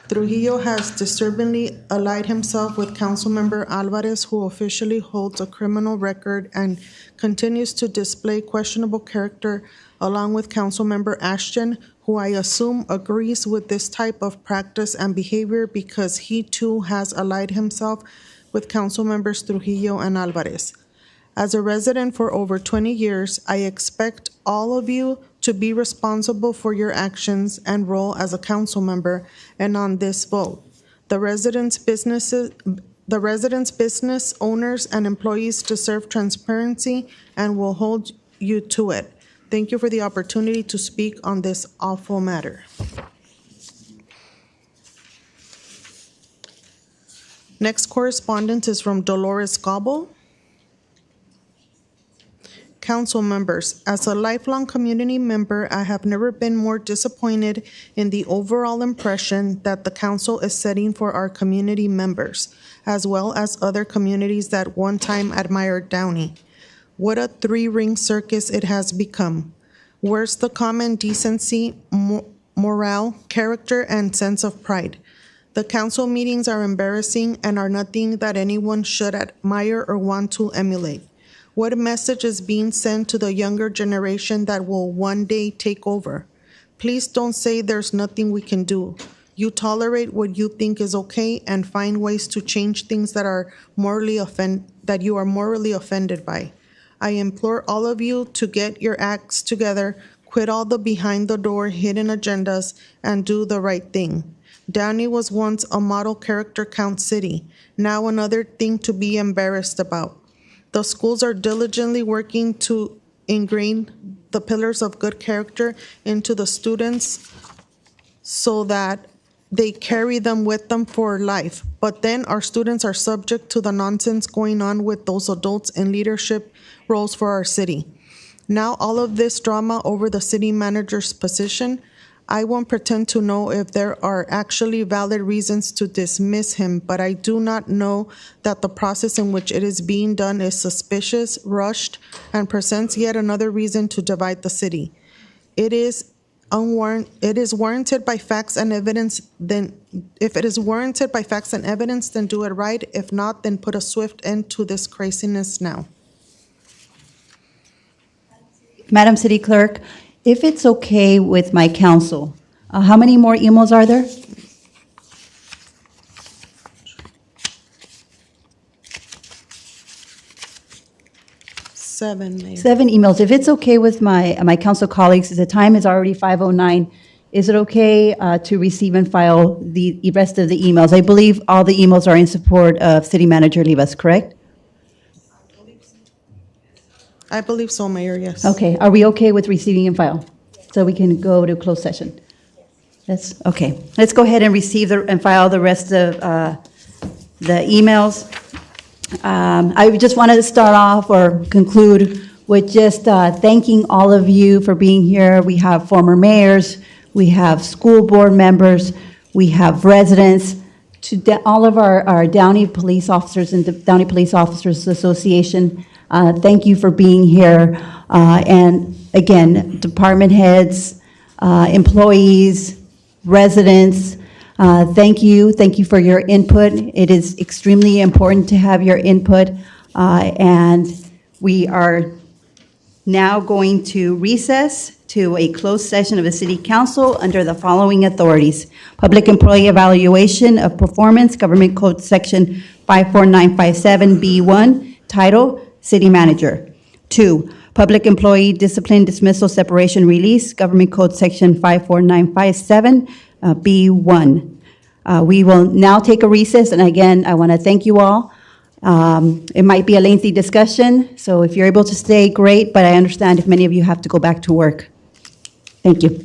Trujillo has disturbingly allied himself with Councilmember Alvarez, who officially holds a criminal record and continues to display questionable character, along with Councilmember Ashton, who I assume agrees with this type of practice and behavior because he too has allied himself with Councilmembers Trujillo and Alvarez. As a resident for over 20 years, I expect all of you to be responsible for your actions and role as a council member and on this vote. The residents' business owners and employees deserve transparency and will hold you to it. Thank you for the opportunity to speak on this awful matter. Next correspondence is from Dolores Gobble. Council members, as a lifelong community member, I have never been more disappointed in the overall impression that the council is setting for our community members, as well as other communities that one time admired Downey. What a three-ring circus it has become. Where's the common decency, morale, character, and sense of pride? The council meetings are embarrassing and are nothing that anyone should admire or want to emulate. What message is being sent to the younger generation that will one day take over? Please don't say there's nothing we can do. You tolerate what you think is okay and find ways to change things that you are morally offended by. I implore all of you to get your acts together, quit all the behind-the-door hidden agendas, and do the right thing. Downey was once a model character count city, now another thing to be embarrassed about. The schools are diligently working to ingrain the pillars of good character into the students so that they carry them with them for life. But then our students are subject to the nonsense going on with those adults in leadership roles for our city. Now all of this drama over the city manager's position, I won't pretend to know if there are actually valid reasons to dismiss him, but I do not know that the process in which it is being done is suspicious, rushed, and presents yet another reason to divide the city. It is warranted by facts and evidence, then if it is warranted by facts and evidence, then do it right. If not, then put a swift end to this craziness now. Madam City Clerk, if it's okay with my council, how many more emails are there? Seven, Mayor. 7 emails. If it's okay with my council colleagues, the time is already 5:09. Is it okay to receive and file the rest of the emails? I believe all the emails are in support of City Manager Rivas, correct? I believe so, Mayor, yes. Okay, are we okay with receiving and file? So we can go to closed session? That's, okay. Let's go ahead and receive and file the rest of the emails. I just wanted to start off or conclude with just thanking all of you for being here. We have former mayors, we have school board members, we have residents, all of our Downey police officers and the Downey Police Officers Association. Thank you for being here. And again, department heads, employees, residents, thank you. Thank you for your input. It is extremely important to have your input. And we are now going to recess to a closed session of the City Council under the following authorities. Public Employee Evaluation of Performance, Government Code Section 54957B1, Title, City Manager. 2, Public Employee Discipline, Dismissal, Separation, Release, Government Code Section 54957, B1. We will now take a recess, and again, I want to thank you all. It might be a lengthy discussion, so if you're able to stay, great, but I understand if many of you have to go back to work. Thank you.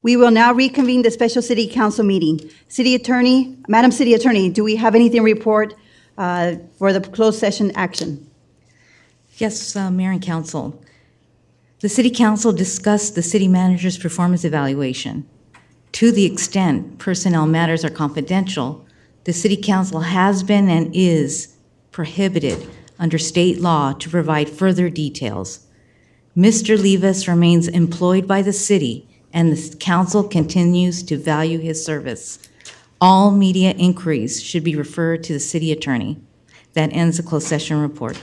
We will now reconvene the special city council meeting. City Attorney, Madam City Attorney, do we have anything to report for the closed session action? Yes, Mayor and Council. The City Council discussed the city manager's performance evaluation. To the extent personnel matters are confidential, the City Council has been and is prohibited under state law to provide further details. Mr. Levis remains employed by the city, and the council continues to value his service. All media inquiries should be referred to the city attorney. That ends the closed session report.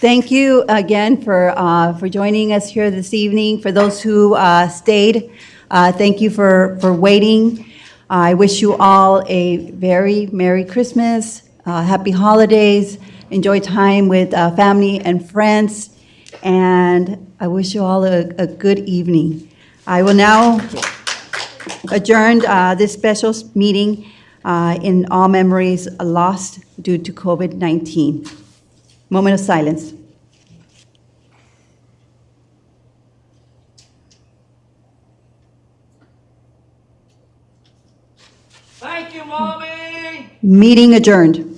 Thank you again for joining us here this evening. For those who stayed, thank you for waiting. I wish you all a very Merry Christmas, Happy Holidays, enjoy time with family and friends, and I wish you all a good evening. I will now adjourn this special meeting in all memories lost due to COVID-19. Moment of silence. Thank you, Mommy. Meeting adjourned.